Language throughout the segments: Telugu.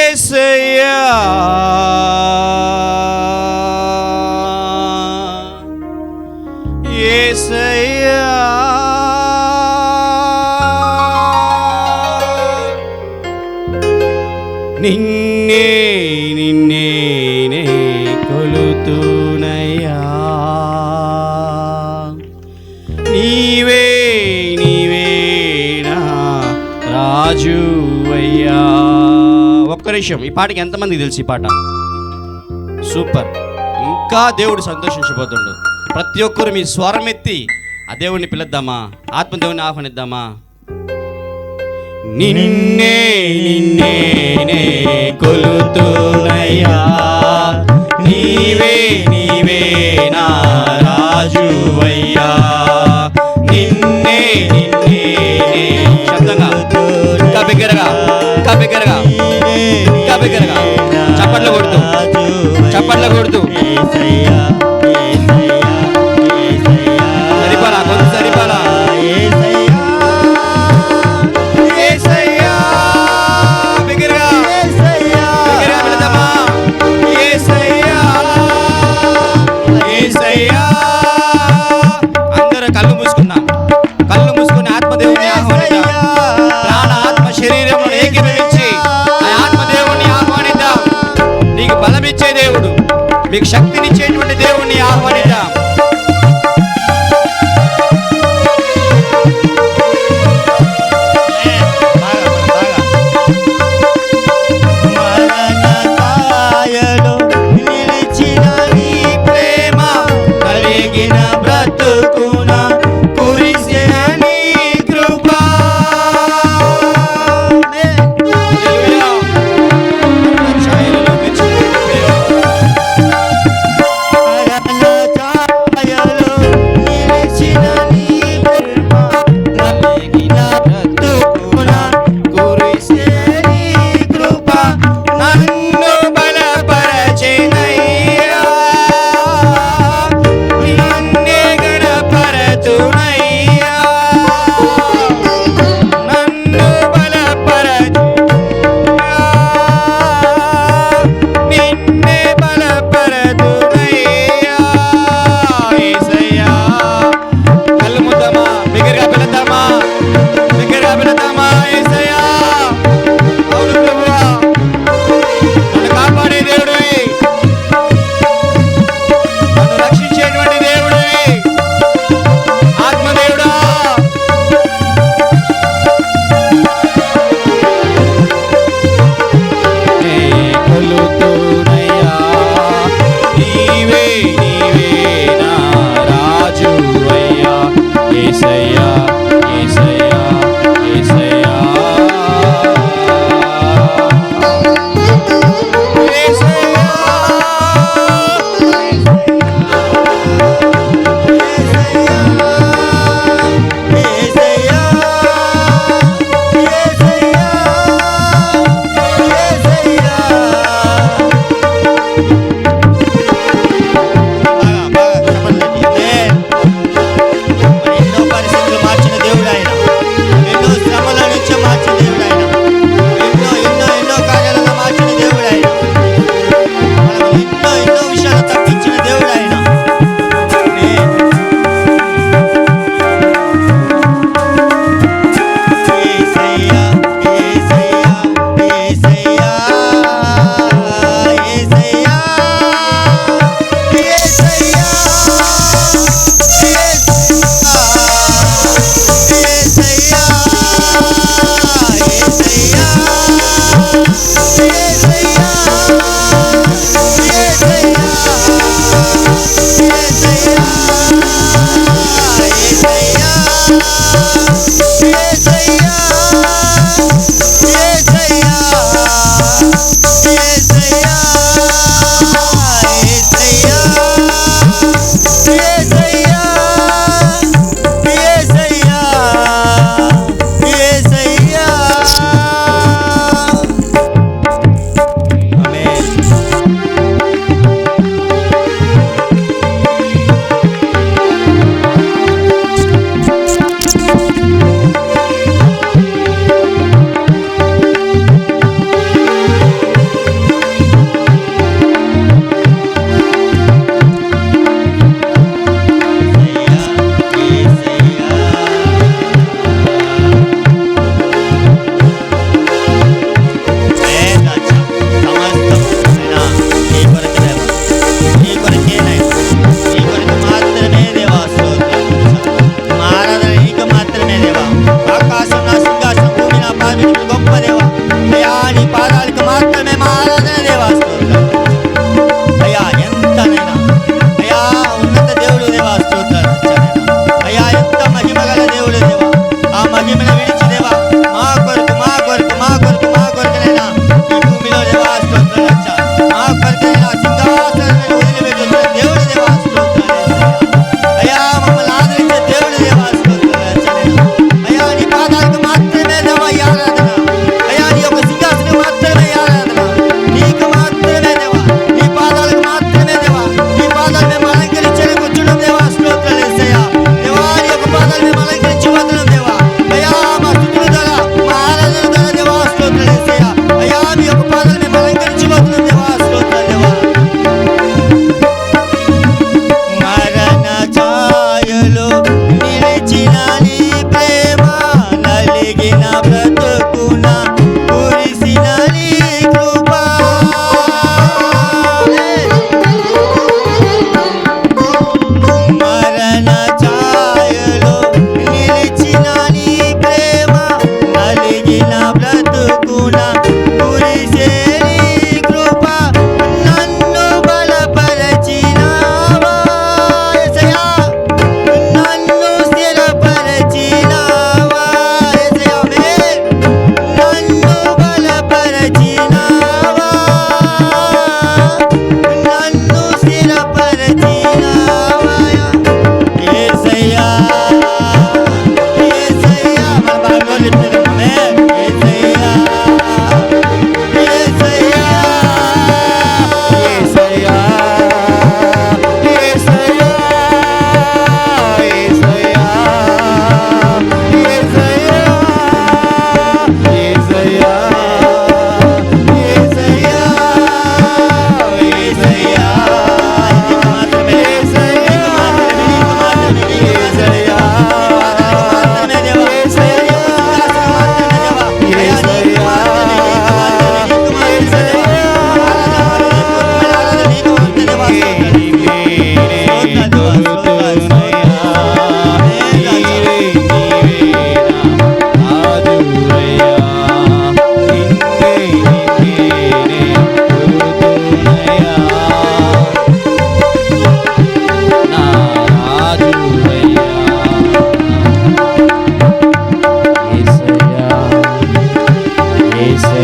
యేసయ్యా యేసయ్యా నిన్నే నిన్నే నే కొలుతునయ్యా నీవే నీవే నా రాజువయ్యా. ఒక్క నిమిషం, ఈ పాటకి ఎంతమందికి తెలుసు? ఈ పాట సూపర్. ఇంకా దేవుడు సంతోషించబోతుండు. ప్రతి ఒక్కరు మీ స్వరం ఎత్తి ఆ దేవుడిని పిలుద్దామా, ఆత్మదేవుని ఆహ్వానిద్దామా. నిన్నే నిన్నే నే కొలుతునయ్యా నీవే నీవే నా రాజువయ్యా నిన్నే నిన్నే నే. శబ్దంగా ఇంకా బిగ్గరగా ఇంకా బిగ్గరగా ఇంకా బిగ్గరగా చప్పట్లు కొడుతూ చప్పట్లు కొడుతూ సరిపడా కొంచెం సరిపడా. అందరూ కళ్ళు మూసుకున్నాం. కళ్ళు మూసుకుని ఆత్మదేవుని ఆహ్వానిద్దాం. ప్రాణ ఆత్మ శరీరంలో ఏకీభవించి ఆ ఆత్మదేవుని ఆహ్వానిద్దాం. నీకు బలమిచ్చే దేవుడు, మీకు శక్తినిచ్చేటువంటి దేవుణ్ణి ఆహ్వానిద్దాం.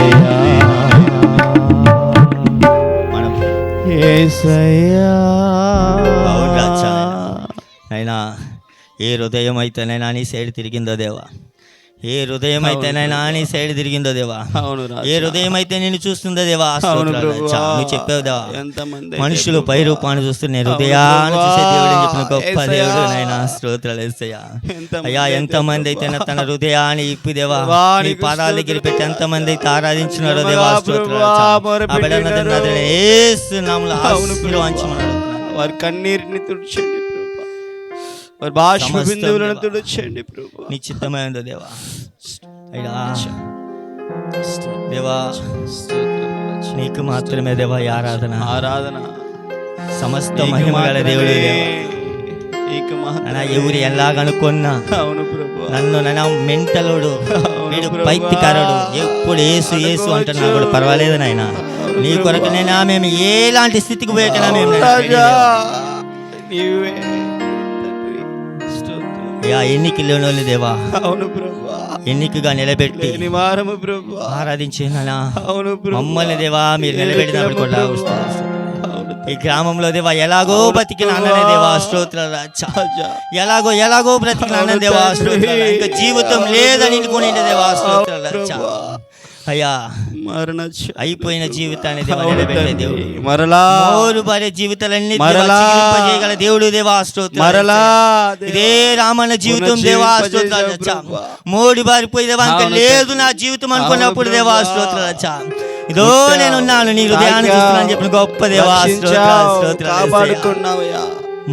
యేసయ్యా మనం యేసయ్యా. అయినా ఏ హృదయం అయితేనైనా నీ సైడ్ తిరిగిందో దేవా, ఏ హృదయం అయితేనైనా నీ సైడ్ తిరిగిందో దేవా, ఏ హృదయం అయితే నేను చూస్తుందో దేవా. నువ్వు చెప్పావు దేవా, మనుషులు పై రూపాన్ని చూస్తున్న హృదయాన్ని చూసే దేవుడు చెప్పిన గొప్ప దేవుడు నైనా. స్తోత్రాలు యేసయ్యా. అయ్యా ఎంతమంది అయితే తన హృదయాన్ని ఇప్పి దేవా నీ పాదాల దగ్గర పెట్టి ఎంతమంది అయితే ఆరాధించినారో దేవా. వారి కన్నీరుని తుడిచండి, వారి బాష్ప బిందువులను తుడిచండి ప్రభు. నీ చిత్తమైందో దేవా. అయ్యా దేవా నీకు మాత్రమే దేవా ఆరాధన, ఆరాధన సమస్త మహిమ గల దేవుడు ఎవరు ఎలాగనుకున్నా నన్ను మెంటలుడు వీడు పైత్యకారుడు ఎప్పుడు ఏసు ఏసు అంటున్నా కూడా పర్వాలేదు నాయన. నీ కొరకు నేను మేము ఎలాంటి స్థితికి పోయేకనా మేము ఎన్నికల్లో దేవా ఎన్నికగా నిలబెట్టి ఆరాధించే మమ్మల్ని దేవా మీరు నిలబెట్టినప్పుడు కూడా ఈ గ్రామంలో దేవా ఎలాగో బతికిన అన్ననే దేవా. స్తోత్రాలు. ఎలాగో బ్రతికిన అన్న దేవా. స్తోత్రాలు. ఇంకా జీవితం లేదని అనుకునే దేవా. స్తోత్రాలు. అయ్యా అయిపోయిన జీవితాన్ని నిలబెట్టే దేవుడు, మరలా భార్య జీవితాలన్నీ చేయగల దేవుడు దేవా. స్తోత్రాలు. ఇదే రామన్న జీవితం దేవా. స్తోత్రాలు. మోడి బారిపోయి దేవా ఇంకా లేదు నా జీవితం అనుకున్నప్పుడు దేవా. స్తోత్రాలు. ఇదో నేనున్నాను నీ హృదయాన్ని చూస్తున్నాను చెప్పిన గొప్ప దేవా.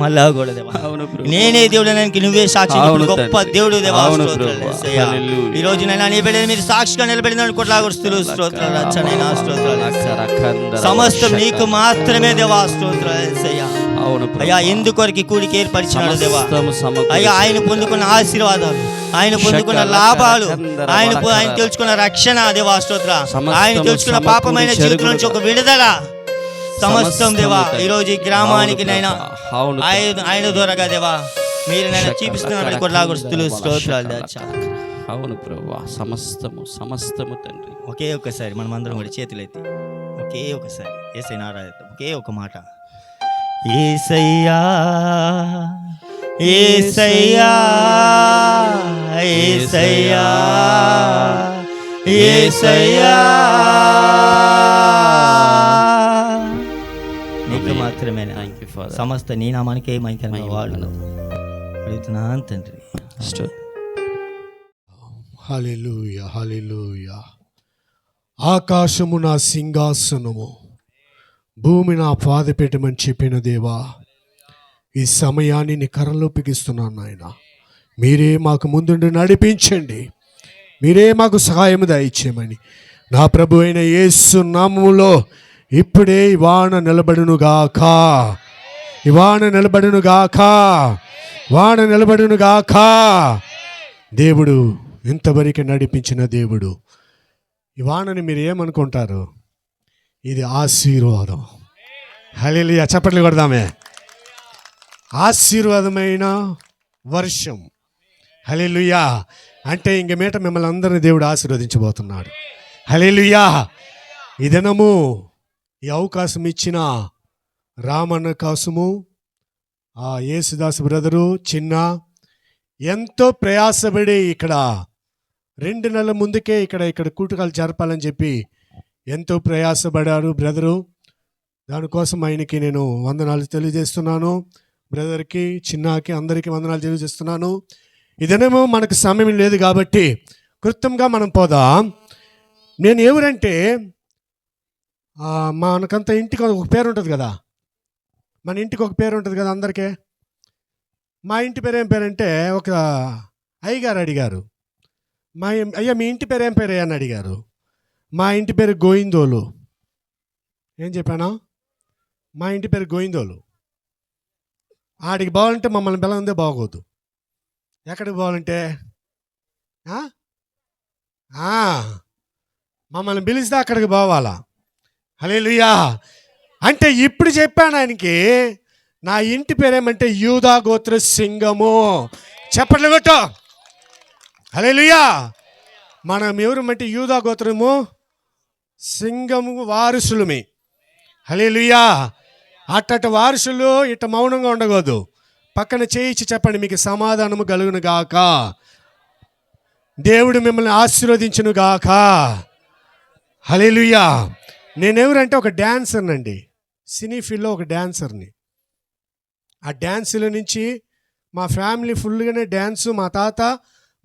మళ్ళా కూడా దేవా నేనే దేవుడు నువ్వే సాక్షి గొప్ప దేవుడు దేవా. ఈ రోజు నైనా నీ బిడ్డ మీరు సాక్షిగా నిలబడిన కొట్లాగొస్తులు. స్తోత్రాలు. సమస్తం నీకు మాత్రమే దేవా. స్తోత్రాలు. అయ్యా ఎందుకొరకు కూడికి ఏర్పరిచినాడు దేవా. అయ్యా ఆయన పొందుకున్న ఆశీర్వాదాలు, ఆయన పొందుకున్న లాభాలు, ఆయన తెలుసుకున్న రక్షణ దేవా. స్తోత్ర. ఆయన తెలుసుకున్న పాపమైన జీవితం నుంచి ఒక విడుదల సమస్తం దేవా ఈ రోజు ఈ గ్రామానికి నైనా ఆయన ద్వారాగా దేవా మీరు నైనా చూపిస్తున్నారు కొట్లాగొస్తులు. స్తోత్రాలు. అవును ప్రభువా. సమస్తము తండ్రి. ఒకే ఒక్కసారి మనం అందరం కూడా చేతులెత్తి ఒకే ఒకసారి యేసయ్యను ఆరాధిద్దాం. ఒకే ఒక మాట. యేసయ్యా యేసయ్యా యేసయ్యా యేసయ్యా నీకు మాత్రమే సమస్త నీ నామానికే మహిమ వాడు అడుగుతున్నాను తండ్రి. హల్లెలూయా హల్లెలూయా. ఆకాశము నా సింహాసనము, భూమి నా పాదపీఠమని చెప్పిన దేవా, ఈ సమయాన్ని నీ కర్రలో పిగిస్తున్నాను నాయన. మీరే మాకు ముందుండి నడిపించండి, మీరే మాకు సహాయం దయచేయమని నా ప్రభు అయిన యేసు నామములో ఇప్పుడే ఈ వాన నిలబడునుగాక, ఈ వాన నిలబడునుగాక, వాన నిలబడునుగాక. దేవుడు ఇంతవరకు నడిపించిన దేవుడు. ఈ వానని మీరు ఏమనుకుంటారు? ఇది ఆశీర్వాదం. హల్లెలూయా. చప్పట్లు కొడదామే. ఆశీర్వాదమైన వర్షం. హల్లెలూయా. అంటే ఇంక మీట మిమ్మల్ని అందరినీ దేవుడు ఆశీర్వదించబోతున్నాడు. హల్లెలూయా. ఈ దినము ఈ అవకాశం ఇచ్చిన రామన్న కోసము ఆ యేసుదాస్ బ్రదరు చిన్న ఎంతో ప్రయాసపడి ఇక్కడ 2 నెలల ముందుకే ఇక్కడ కూటకాలు జరపాలని చెప్పి ఎంతో ప్రయాసపడారు బ్రదరు. దానికోసం ఆయనకి నేను వందనాలు తెలియజేస్తున్నాను. బ్రదర్కి, చిన్నకి, అందరికీ వందనాలు తెలియజేస్తున్నాను. ఇదేనేమో మనకు సమయం లేదు కాబట్టి కృతంగా మనం పోదాం. నేను ఎవరంటే మనకంతా ఇంటికి ఒక పేరు ఉంటుంది కదా, మన ఇంటికి ఒక పేరు ఉంటుంది కదా అందరికీ. మా ఇంటి పేరు ఏం పేరంటే, ఒక అయ్యగారు అడిగారు, అయ్యా మీ ఇంటి పేరు ఏం పేరు అని అడిగారు. మా ఇంటి పేరు గోయిందోలు. ఏం చెప్పాను? మా ఇంటి పేరు గోయిందోలు. ఆడికి పోవాలంటే మమ్మల్ని పిలవందే బాగోదు. ఎక్కడికి పోవాలంటే మమ్మల్ని పిలిస్తే అక్కడికి పోవాలా. హల్లెలూయా. అంటే ఇప్పుడు చెప్పాను ఆయనకి, నా ఇంటి పేరేమంటే యూదా గోత్ర సింగము. చెప్పట్లు కొట్టు. హల్లెలూయా. మనం ఎవరమంటే యూదా గోత్రము సింగము వారసులమే. హల్లెలూయా. అట్టటి వారసులు ఇట్ట మౌనంగా ఉండకూడదు. పక్కన చేయించి చెప్పండి, మీకు సమాధానము కలుగును గాక, దేవుడు మిమ్మల్ని ఆశీర్వదించును గాక. హల్లెలూయా. నేనెవరంటే ఒక డ్యాన్సర్నండి, సినీ ఫీల్డ్లో ఒక డ్యాన్సర్ని. ఆ డ్యాన్సుల నుంచి మా ఫ్యామిలీ ఫుల్గానే డ్యాన్సు. మా తాత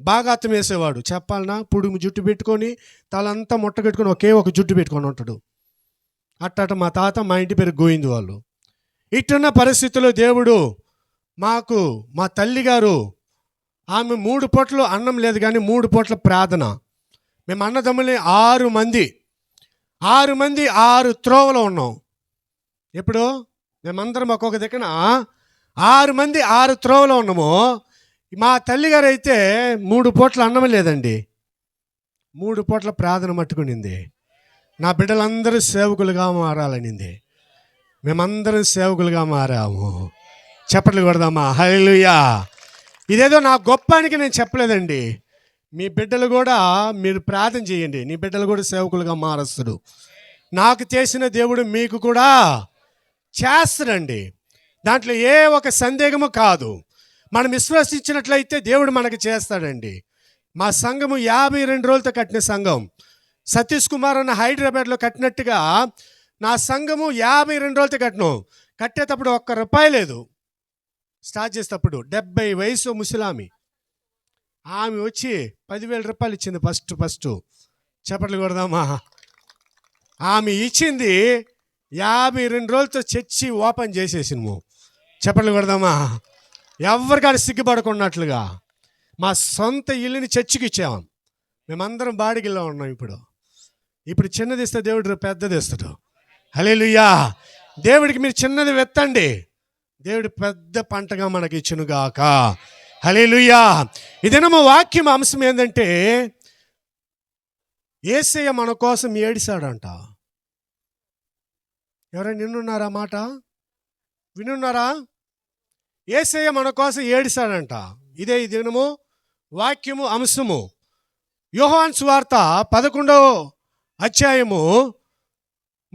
బాగా అర్థం వేసేవాడు. చెప్పాలన్నా పుడుము జుట్టు పెట్టుకొని తలంతా ముట్ట కట్టుకొని ఒకే ఒక జుట్టు పెట్టుకొని ఉంటాడు. అట్టట మా తాత, మా ఇంటి పేరు గోవింద్ వాళ్ళు. ఇట్టున్న పరిస్థితుల్లో దేవుడు మాకు, మా తల్లిగారు, ఆమె 3 పూటలు అన్నం లేదు కానీ 3 పూటల ప్రార్థన. మేము అన్నదమ్ముల్ని 6 మంది 6 త్రోవలో ఉన్నాం. ఎప్పుడు మేమందరం ఒక్కొక్క దగ్గర 6 మంది 6 త్రోవలో ఉన్నాము. మా తల్లిగారు అయితే 3 పూటల అన్నం లేదండి, 3 పూటల ప్రార్థన మట్టుకునింది. నా బిడ్డలందరూ సేవకులుగా మారాలనింది. మేమందరం సేవకులుగా మారాము. చప్పట్లు కొడదామా? హల్లెలూయా. ఇదేదో నా గొప్పానికి నేను చెప్పలేదండి. మీ బిడ్డలు కూడా మీరు ప్రార్థన చేయండి, నీ బిడ్డలు కూడా సేవకులుగా మారుస్తాడు. నాకు చేసిన దేవుడు మీకు కూడా చేస్తాడండి. దాంట్లో ఏ ఒక సందేహము కాదు. మనం విశ్వసించినట్లయితే దేవుడు మనకు చేస్తాడండి. మా సంఘము 52 రోజులతో కట్టిన సంఘం. సతీష్ కుమార్ అన్న హైదరాబాద్లో కట్టినట్టుగా నా సంఘము 52 రోజులతో కట్టినాం. కట్టేటప్పుడు ₹1 లేదు. స్టార్ట్ చేసేటప్పుడు 70 వయసు ముసలామి, ఆమె వచ్చి ₹10,000 ఇచ్చింది ఫస్ట్. చప్పట్లు కొడదామా? ఆమె ఇచ్చింది 52 రోజులతో చర్చి ఓపెన్ చేసేసినాము. చప్పట్లు కొడదామా? ఎవరికాడ సిగ్గుపడకున్నట్లుగా మా సొంత ఇల్లుని చర్చికి ఇచ్చాము. మేమందరం బాడిగిల్లో ఉన్నాం. ఇప్పుడు చిన్నది ఇస్తే దేవుడు పెద్దది ఇస్తాడు. హల్లెలూయా. దేవుడికి మీరు చిన్నది వెత్తండి, దేవుడు పెద్ద పంటగా మనకి ఇచ్చునుగాక. హల్లెలూయా. ఇదేనమ్మా వాక్యం అంశం ఏంటంటే, యేసయ్య మన కోసం ఏడిశాడంట. ఎవరైనా నిన్నున్నారా? మాట వినున్నారా? యేసయ్య మన కోసం ఏడిశాడంట. ఇదే ఈ దినము వాక్యము అంశము. యోహాను సువార్త 11వ అధ్యాయము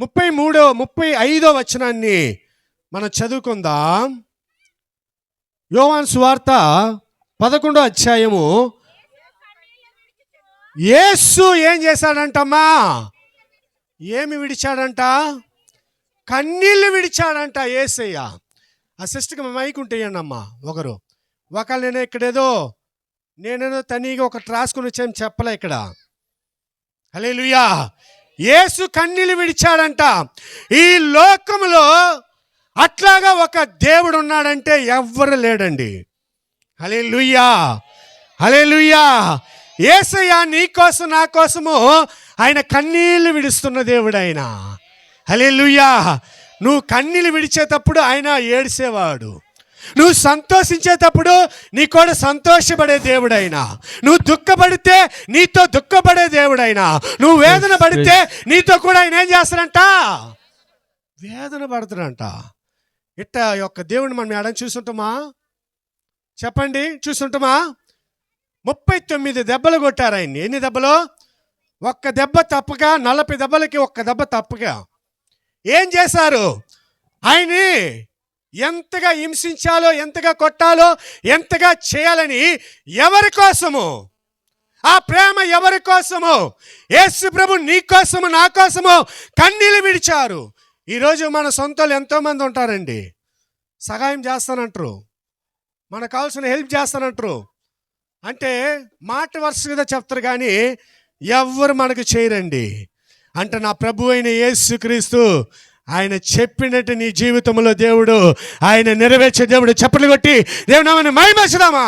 35వ వచనాన్ని మనం చదువుకుందాం. యోహాను సువార్త 11వ అధ్యాయము. యేసు ఏం చేశాడంటమ్మా? ఏమి విడిచాడంట? కన్నీళ్ళు విడిచాడంట యేసయ్య. ఆ సిస్టర్కి మైక్ ఉంటాయండి అమ్మా. ఒకళ్ళు నేనేదో తనీగా ఒకటి రాసుకుని వచ్చాను చెప్పలే ఇక్కడ. హల్లెలూయా. యేసు కన్నీళ్ళు విడిచాడంట. ఈ లోకములో అట్లాగా ఒక దేవుడు ఉన్నాడంటే ఎవ్వరు లేడండి. హల్లెలూయా. హల్లెలూయా. యేసయ్య నీ కోసం నా కోసము ఆయన కన్నీళ్ళు విడుస్తున్న దేవుడు ఆయన. హల్లెలూయా. నువ్వు కన్నీళ్ళు విడిచేటప్పుడు ఆయన ఏడ్చేవాడు. నువ్వు సంతోషించేటప్పుడు నీ కూడా సంతోషపడే దేవుడైనా. నువ్వు దుఃఖపడితే నీతో దుఃఖపడే దేవుడైనా. నువ్వు వేదన పడితే నీతో కూడా ఆయన ఏం చేస్తాడంట? వేదన పడతాడంట. ఇట్ట యొక్క దేవుడిని మనం ఎడని చూస్తుంటామా? చెప్పండి, చూస్తుంటామా? 39 దెబ్బలు కొట్టారు ఆయన్ని. ఎన్ని దెబ్బలు? 1 దెబ్బ తప్పక, 40 దెబ్బలకి 1 దెబ్బ తప్పక. ఏం చేశారు? ఆయన్ని ఎంతగా హింసించాలో, ఎంతగా కొట్టాలో, ఎంతగా చేయాలని ఎవరి కోసము? ఆ ప్రేమ ఎవరి కోసము? యేసు ప్రభు నీ కోసము, నా కోసము కన్నీళ్ళు విడిచారు. ఈరోజు మన సొంతలు ఎంతోమంది ఉంటారండి. సహాయం చేస్తానంటారు, మనకు కావాల్సిన హెల్ప్ చేస్తానంటారు. అంటే మాట వరుసగా చెప్తారు కానీ ఎవ్వరు మనకు చేయరండి. అంటే నా ప్రభు అయిన యేసుక్రీస్తు ఆయన చెప్పినట్టు నీ జీవితంలో దేవుడు ఆయన నెరవేర్చే దేవుడు. చప్పట్లు కొట్టి దేవుని నామాన్ని మహిమపరచుదామా?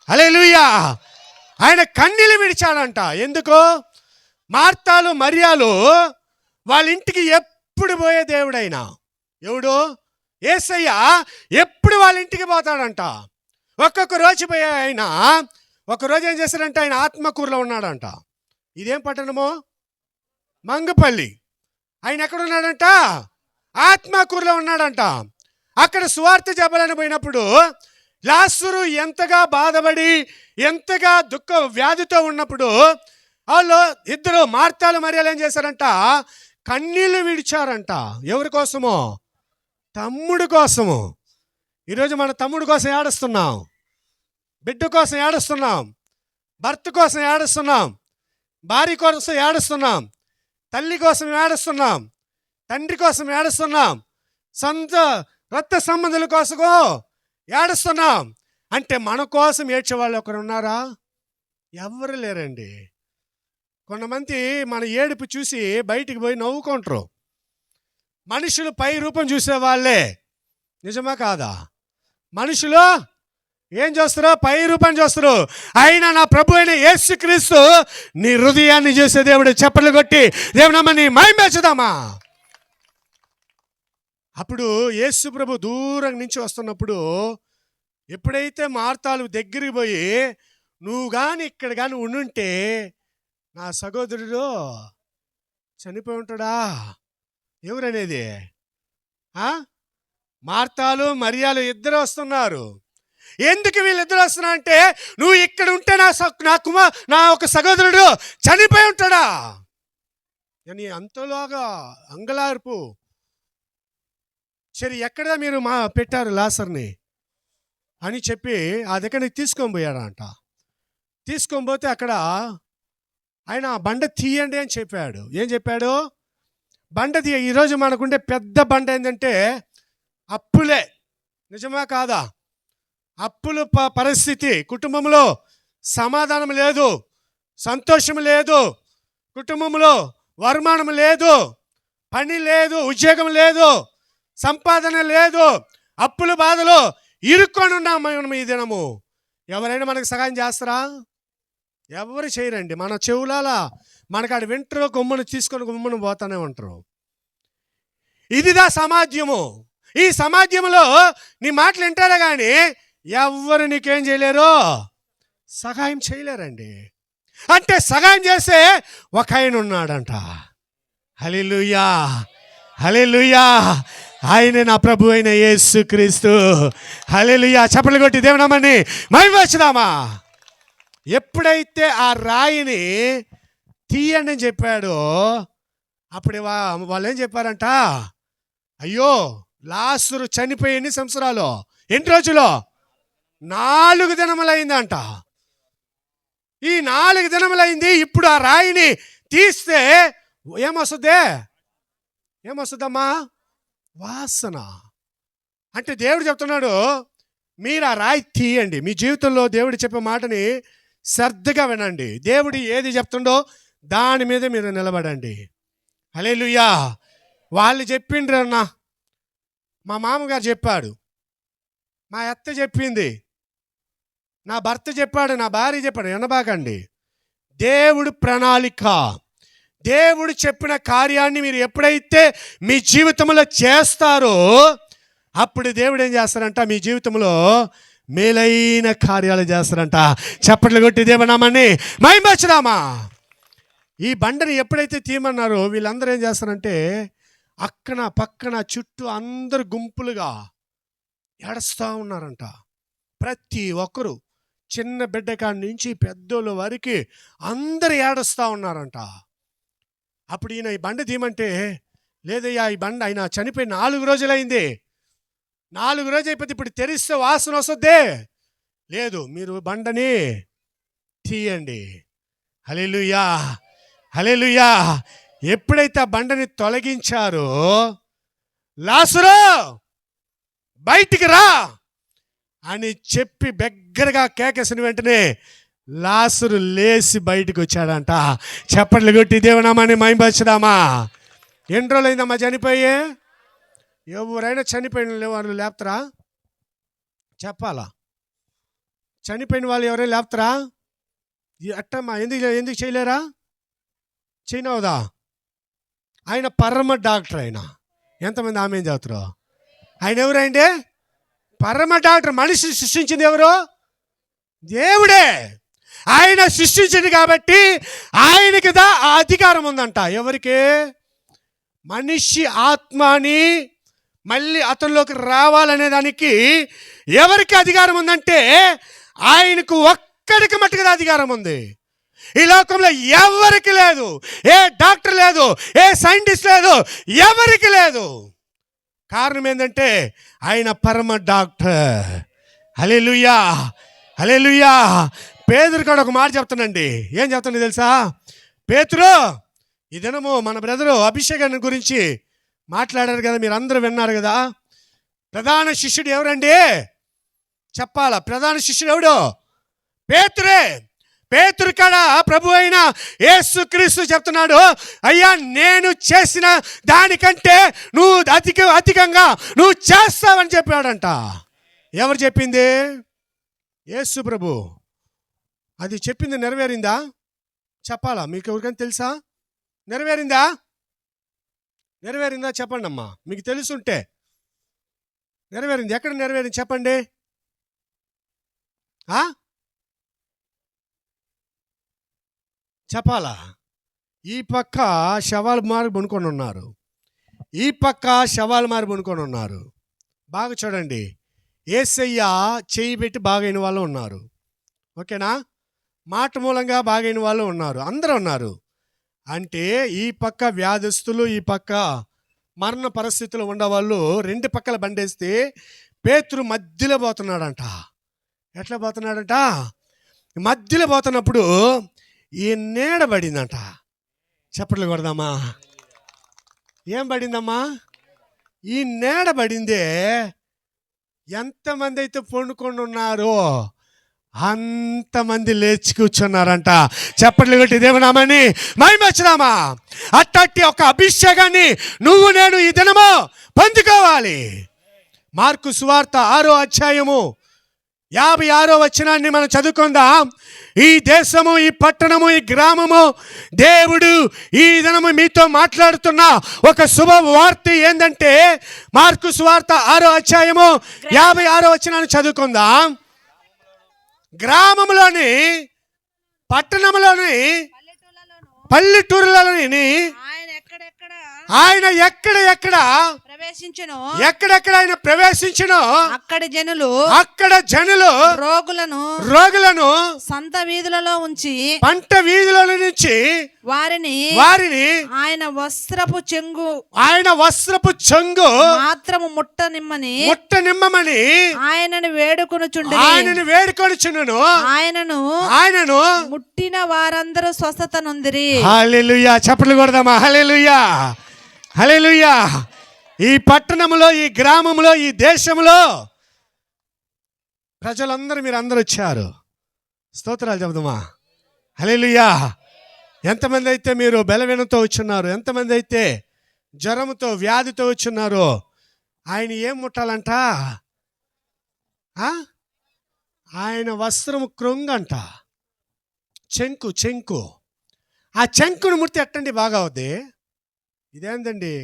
హల్లెలూయా. ఆయన కన్నీళ్ళు విడిచాడంట. ఎందుకో? మార్తాలు మరియాలు వాళ్ళ ఇంటికి ఎప్పుడు పోయే దేవుడైనా ఎవడు? యేసయ్య ఎప్పుడు వాళ్ళ ఇంటికి పోతాడంట. ఒక్కొక్క రోజు పోయే ఆయన ఒకరోజు ఏం చేశాడంట? ఆయన ఆత్మకూరులో ఉన్నాడంట. ఇదేం పట్టణమో? మంగపల్లి. ఆయన ఎక్కడున్నాడంట? ఆత్మకూరులో ఉన్నాడంట. అక్కడ సువార్త చెప్పాలని పోయినప్పుడు లాజరు ఎంతగా బాధపడి, ఎంతగా దుఃఖ వ్యాధితో ఉన్నప్పుడు వాళ్ళు ఇద్దరు మార్తాలు మరియాలు ఏం చేశారంట? కన్నీళ్లు విడిచారంట. ఎవరి కోసమో? తమ్ముడు కోసము. ఈరోజు మన తమ్ముడు కోసం ఏడుస్తున్నాం, బిడ్డ కోసం ఏడుస్తున్నాం, భర్త కోసం ఏడుస్తున్నాం, భార్య కోసం ఏడుస్తున్నాం, తల్లి కోసం ఏడుస్తున్నాం, తండ్రి కోసం ఏడుస్తున్నాం, సొంత రక్త సంబంధుల కోసం ఏడుస్తున్నాం. అంటే మన కోసం ఏడ్చేవాళ్ళు ఒకరు ఉన్నారా? ఎవరు లేరండి. కొంతమంది మన ఏడుపు చూసి బయటికి పోయి నవ్వుకుంటారు. మనుషులు పై రూపం చూసేవాళ్ళే, నిజమా కాదా? మనుషులు ఏం చేస్తారు? పై రూపం చూస్తారు. అయినా నా ప్రభు అయిన యేసుక్రీస్తు నీ హృదయాన్ని చూసే దేవుడు. చప్పట్లు కొట్టి దేవునమ్మని మహిమేచుదామా. అప్పుడు యేసు ప్రభు దూరం నుంచి వస్తున్నప్పుడు ఎప్పుడైతే మార్తాలు దగ్గరికి పోయి, నువ్వు కానీ ఇక్కడ కానీ ఉండుంటే నా సహోదరుడు చనిపోయి ఉంటాడా? ఎవరనేది? మార్తాలు మరియాలు ఇద్దరు వస్తున్నారు. ఎందుకు వీళ్ళిద్దరు వస్తున్నారు అంటే, నువ్వు ఇక్కడ ఉంటే నా ఒక సహోదరుడు చనిపోయి ఉంటాడా అని అంతలోగా అంగలార్పు. సరే, ఎక్కడ మీరు పెట్టారు లాజరుని అని చెప్పి ఆ దగ్గరికి తీసుకొని పోయాడంట. తీసుకొని పోతే అక్కడ ఆయన బండ తీయండి అని చెప్పాడు. ఏం చెప్పాడు? బండ తీయ. ఈరోజు మనకుండే పెద్ద బండ ఏంటంటే అప్పులే. నిజమా కాదా? అప్పుల పరిస్థితి. కుటుంబంలో సమాధానం లేదు, సంతోషం లేదు, కుటుంబంలో వరమానం లేదు, పని లేదు, ఉద్యోగం లేదు, సంపాదన లేదు, అప్పుల బాధలు ఇరుక్కొని ఉన్నాం మనం ఈ దినము. ఎవరైనా మనకు సహాయం చేస్తారా? ఎవరు చేయరండి. మన చెవులాలా మనకాడ వింటారు, గుమ్మను తీసుకొని గుమ్మను పోతానే ఉంటారు. ఇదిదా సమాజము. ఈ సమాజంలో నీ మాటలు వింటారా కానీ ఎవరు నీకేం చేయలేరు, సహాయం చేయలేరండి. అంటే సహాయం చేసే ఒక ఆయన ఉన్నాడంట. హల్లెలూయా, హల్లెలూయా. ఆయనే నా ప్రభు అయిన యేసుక్రీస్తు. హల్లెలూయా. చప్పట్లు కొట్టి దేవునామని మహిమపరచుదామా. ఎప్పుడైతే ఆ రాయిని తీయండి అని చెప్పాడో అప్పుడు వాళ్ళు ఏం చెప్పారంట? అయ్యో, లాజరు చనిపోయి ఎన్ని సంవత్సరాలు, ఎన్ని రోజులు? 4 దినములైందంట. ఈ 4 దినములైంది. ఇప్పుడు ఆ రాయిని తీస్తే ఏమొస్తుందమ్మా? వాసన. అంటే దేవుడు చెప్తున్నాడు, మీరు ఆ రాయి తీయండి. మీ జీవితంలో దేవుడు చెప్పే మాటని శ్రద్ధగా వినండి. దేవుడు ఏది చెప్తుండో దాని మీద మీరు నిలబడండి. హల్లెలూయా. వాళ్ళు చెప్పిండ్రు అన్న, మా మామగారు చెప్పాడు, మా అత్త చెప్పింది, నా భర్త చెప్పాడు, నా భార్య చెప్పాడు. వినబాకండి. దేవుడు ప్రణాళిక, దేవుడు చెప్పిన కార్యాన్ని మీరు ఎప్పుడైతే మీ జీవితంలో చేస్తారో అప్పుడు దేవుడు ఏం చేస్తారంట? మీ జీవితంలో మేలైన కార్యాలు చేస్తారంట. చప్పట్లు కొట్టి దేవునామని మహిమపరచుదామా. ఈ బండని ఎప్పుడైతే తీయమన్నారో వీళ్ళందరూ ఏం చేస్తారంటే అక్కన పక్కన చుట్టూ అందరు గుంపులుగా ఏడుస్తూ ఉన్నారంట. ప్రతి ఒక్కరు, చిన్న బిడ్డ కాడి నుంచి పెద్దోళ్ళ వరకు అందరు ఏడుస్తూ ఉన్నారంట. అప్పుడు ఈయన ఈ బండ తీయమంటే, లేదయ్యా ఈ బండ ఆయన చనిపోయి 4 రోజులైంది, 4 రోజులు అయిపోతే ఇప్పుడు తెరిస్తే వాసన వస్తుందే. లేదు, మీరు బండని తీయండి. హల్లెలూయా, హల్లెలూయా. ఎప్పుడైతే ఆ బండని తొలగించారో, లాజరు బయటికి రా అని చెప్పి బిగ్గరగా కేకేసిన వెంటనే లాజరు లేచి బయటికి వచ్చాడంట. చప్పట్లు కొట్టి దేవునామాని మహిమపరచుదామా. ఎన్ని రోజులైందమ్మా చనిపోయి? ఎవరైనా చనిపోయిన వాళ్ళు లేపుతారా? చెప్పాలా? చనిపోయిన వాళ్ళు ఎవరైనా లేపుతారా? అట్టమ్మా, ఎందుకు చేయలేరా? చేయనవుదా? ఆయన పరమ డాక్టర్. ఆయన ఎంతమంది ఆమె చదువుతారు? ఆయన ఎవరండి? పరమ డాక్టర్. మనిషి సృష్టించింది ఎవరు? దేవుడే. ఆయన సృష్టించింది కాబట్టి ఆయనకి ఆ అధికారం ఉందంట. ఎవరికి? మనిషి ఆత్మని మళ్ళీ అతనిలోకి రావాలనే దానికి ఎవరికి అధికారం ఉందంటే ఆయనకు ఒక్కడికి మట్టుగా అధికారం ఉంది. ఈ లోకంలో ఎవరికి లేదు. ఏ డాక్టర్ లేదు, ఏ సైంటిస్ట్ లేదు, ఎవరికి లేదు. కారణం ఏంటంటే ఆయన పరమ డాక్టర్. హల్లెలూయా, హల్లెలూయా. పేతురు కూడా ఒక మాట చెప్తానండి. ఏం చెప్తాను తెలుసా? పేతురు, ఈ దినము మన బ్రదరు అభిషేకాన్ని గురించి మాట్లాడారు కదా, మీరు అందరూ విన్నారు కదా. ప్రధాన శిష్యుడు ఎవరండి చెప్పాలా? ప్రధాన శిష్యుడు ఎవడు? పేతురే. పేతురు కాడ ప్రభు అయిన యేసుక్రీస్తు చెప్తున్నాడు, అయ్యా నేను చేసిన దానికంటే నువ్వు అధికంగా నువ్వు చేస్తావని చెప్పాడంట. ఎవరు చెప్పింది? యేసు ప్రభు. అది చెప్పింది నెరవేరిందా చెప్పాలా? మీకు ఎవరికైనా తెలుసా? నెరవేరిందా? నెరవేరిందా చెప్పండి అమ్మా, మీకు తెలుసుంటే. నెరవేరింది. ఎక్కడ నెరవేరింది చెప్పండి. చెప్పాలా? ఈ పక్క శవాలు మారి పనుకొని ఉన్నారు, ఈ పక్క శవాలు మారి పనుకొని ఉన్నారు. బాగా చూడండి, యేసయ్య చేయి పెట్టి బాగైన వాళ్ళు ఉన్నారు. ఓకేనా? మాట మూలంగా బాగైన వాళ్ళు ఉన్నారు, అందరూ ఉన్నారు. అంటే ఈ పక్క వ్యాధస్తులు, ఈ పక్క మరణ పరిస్థితులు ఉండేవాళ్ళు రెండు పక్కల బండేస్తే పేతురు మధ్యలో పోతున్నాడంట. ఎట్లా పోతున్నాడంట? మధ్యలో పోతున్నప్పుడు ఈ నీడ పడిందంట. చప్పట్లు కొడదామా? ఏం పడిందమ్మా? ఈ నీడ పడిందే. ఎంతమంది అయితే పండుకొని ఉన్నారో అంతమంది లేచి కూర్చున్నారంట. చప్పట్లు కొట్టి దేవునామని మహిమచ్చుదామా? అట్టట్టి ఒక అభిషేకాన్ని నువ్వు నేను ఈ దినము పొందుకోవాలి. మార్కు సువార్త 6వ అధ్యాయము 56వ వచనాన్ని మనం చదువుకుందాం. ఈ దేశము, ఈ పట్టణము, ఈ గ్రామము దేవుడు ఈ దినము మీతో మాట్లాడుతున్న ఒక శుభ వార్త ఏంటంటే, మార్కు సువార్త 6వ అధ్యాయము 56వ వచనాన్ని చదువుకుందాం. గ్రామంలోని, పట్టణంలోని, పల్లెటూరులోని ఆయన ఎక్కడెక్కడ ఆయన ప్రవేశించును అక్కడ జనులు రోగులను సంత వీధులలో ఉంచి పంట వీధుల నుంచి వారిని ఆయన వస్త్రపు చెంగు మాత్రము ముట్టనిమ్మని ఆయనను వేడుకొనుచుండును. ఆయనను ముట్టిన వారందరూ స్వస్థత నొందిరి. హల్లెలూయా. చప్పట్లు కొడదామా? హల్లెలూయా, హల్లెలూయా. ఈ పట్టణంలో, ఈ గ్రామంలో, ఈ దేశంలో ప్రజలందరూ మీరు అందరూ వచ్చారు. స్తోత్రాలు చెబుదామా? హల్లెలూయా. ఎంతమంది అయితే మీరు బలవీనంతో వచ్చున్నారు, ఎంతమంది అయితే జ్వరంతో వ్యాధితో వచ్చున్నారో ఆయన ఏం ముట్టాలంట? ఆయన వస్త్రము కృంగంట. చెంకు. ఆ చెంకును ముడితే ఎట్టండి బాగా అవుద్ది? ఇదేందండి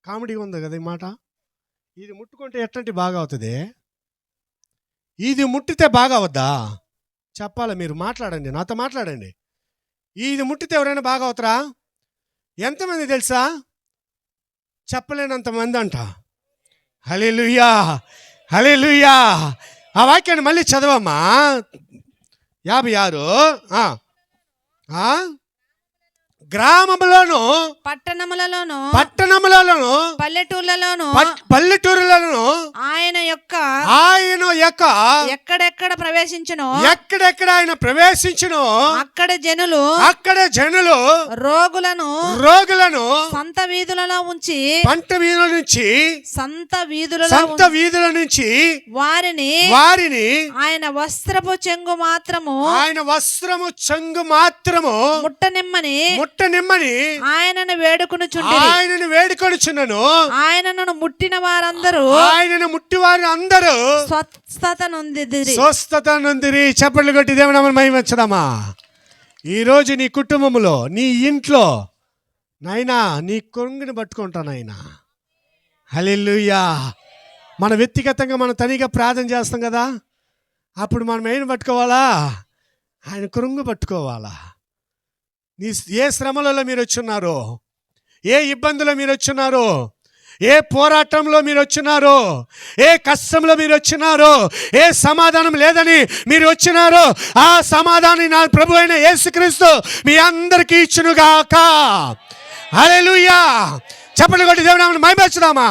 కామెడీగా ఉంది కదా ఈ మాట. ఇది ముట్టుకుంటే ఎట్టంటి బాగా అవుతుంది? ఇది ముట్టితే బాగా అవుద్దా? చెప్పాలి, మీరు మాట్లాడండి, నాతో మాట్లాడండి. ఇది ముట్టితే ఎవరైనా బాగా అవుతారా? ఎంతమంది తెలుసా? చెప్పలేనంతమంది అంట. హల్లెలూయా, హల్లెలూయా. ఆ వాక్యాన్ని మళ్ళీ చదవమ్మా. 56. గ్రామములోను, పట్టణములలోను, పల్లెటూరులను ఆయన యొక్క ఎక్కడెక్కడ ఆయన ప్రవేశించును అక్కడ జనులు రోగులను సంత వీధులలో ఉంచి పంట వీధుల నుంచి వారిని ఆయన వస్త్రపు చెంగు మాత్రము ముట్టనిమ్మని ఆయనను వేడుకొనుచుండును. ఆయనను ముట్టిన వారందరూ స్వస్థత నొందిరి. చప్పట్లు కొట్టి దేవుని మహిమచ్చదమా? ఈరోజు నీ కుటుంబంలో, నీ ఇంట్లో నాయనా నీ కొంగుని పట్టుకుంటాను నాయనా. హల్లెలూయా. మన వ్యక్తిగతంగా మనం తనిగా ప్రార్థన చేస్తాం కదా, అప్పుడు మనం ఏం పట్టుకోవాలా? ఆయన కొంగు పట్టుకోవాలా. ఏ శ్రమలలో మీరు వచ్చున్నారో, ఏ ఇబ్బందులో మీరు వచ్చున్నారో, ఏ పోరాటంలో మీరు వచ్చినారో, ఏ కష్టంలో మీరు వచ్చినారో, ఏ సమాధానం లేదని మీరు వచ్చినారో, ఆ సమాధానం నా ప్రభు అయిన యేసుక్రీస్తు మీ అందరికీ ఇచ్చునుగాక. హల్లెలూయా. చప్పట్లు కొట్టి దేవుని నామమును మహిమపరచుదామా.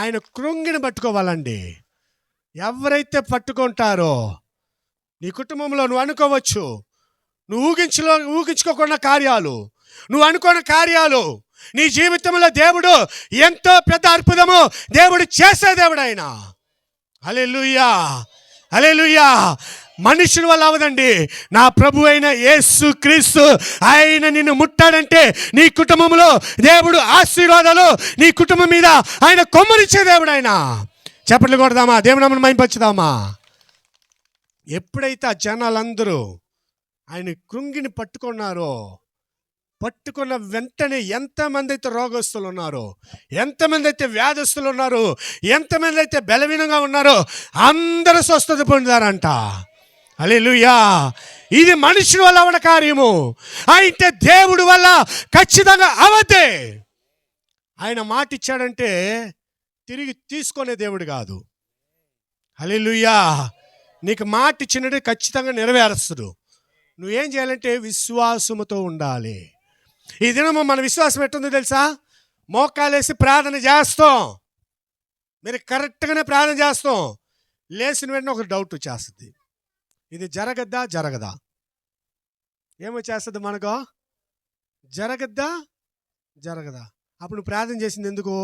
ఆయన కృంగిని పట్టుకోవాలండి. ఎవరైతే పట్టుకుంటారో, నీ కుటుంబంలో నువ్వు అనుకోవచ్చు, నువ్వు ఊహించుకోకున్న కార్యాలు, నువ్వు అనుకున్న కార్యాలు, నీ జీవితంలో దేవుడు ఎంతో పెద్ద అద్భుతము దేవుడు చేసే దేవుడు ఆయన. హల్లెలూయా, హల్లెలూయా. మనుషుల వల్ల అవదండి, నా ప్రభు అయిన యేసుక్రీస్తు ఆయన నిన్ను ముట్టాడంటే నీ కుటుంబంలో దేవుడు ఆశీర్వాదాలు నీ కుటుంబం మీద ఆయన కొమ్మరిచ్చే దేవుడు ఆయన. చప్పట్లు కొడదామా, దేవుని నామమును మహిమపరచుదామా. ఎప్పుడైతే ఆ జనాలందరూ ఆయన కృంగిని పట్టుకున్నారో, పట్టుకున్న వెంటనే ఎంతమంది అయితే రోగస్తులు ఉన్నారో, ఎంతమంది అయితే వ్యాధస్తులు ఉన్నారో, ఎంతమంది అయితే బలహీనంగా ఉన్నారో అందరూ స్వస్థత పొందారంట. హల్లెలూయా. ఇది మనుషుల వల్ల అవన కార్యము, అయితే దేవుడి వల్ల ఖచ్చితంగా అవద్దే. ఆయన మాట ఇచ్చాడంటే తిరిగి తీసుకునే దేవుడు కాదు. హల్లెలూయా. నీకు మాట ఇచ్చినట్టు ఖచ్చితంగా నెరవేరుస్తాడు. నువ్వేం చేయాలంటే విశ్వాసముతో ఉండాలి. ఈ దినము మన విశ్వాసం ఎట్టుందో తెలుసా? మోకాలేసి ప్రార్థన చేస్తాం, మీరు కరెక్ట్గానే ప్రార్థన చేస్తాం, లేచిన వెంటనే ఒక డౌట్ వచ్చేస్తుంది, ఇది జరగద్దా జరగదా? ఏమొచ్చేస్తుంది మనకు? జరగద్దా జరగదా? అప్పుడు నువ్వు ప్రార్థన చేసింది ఎందుకు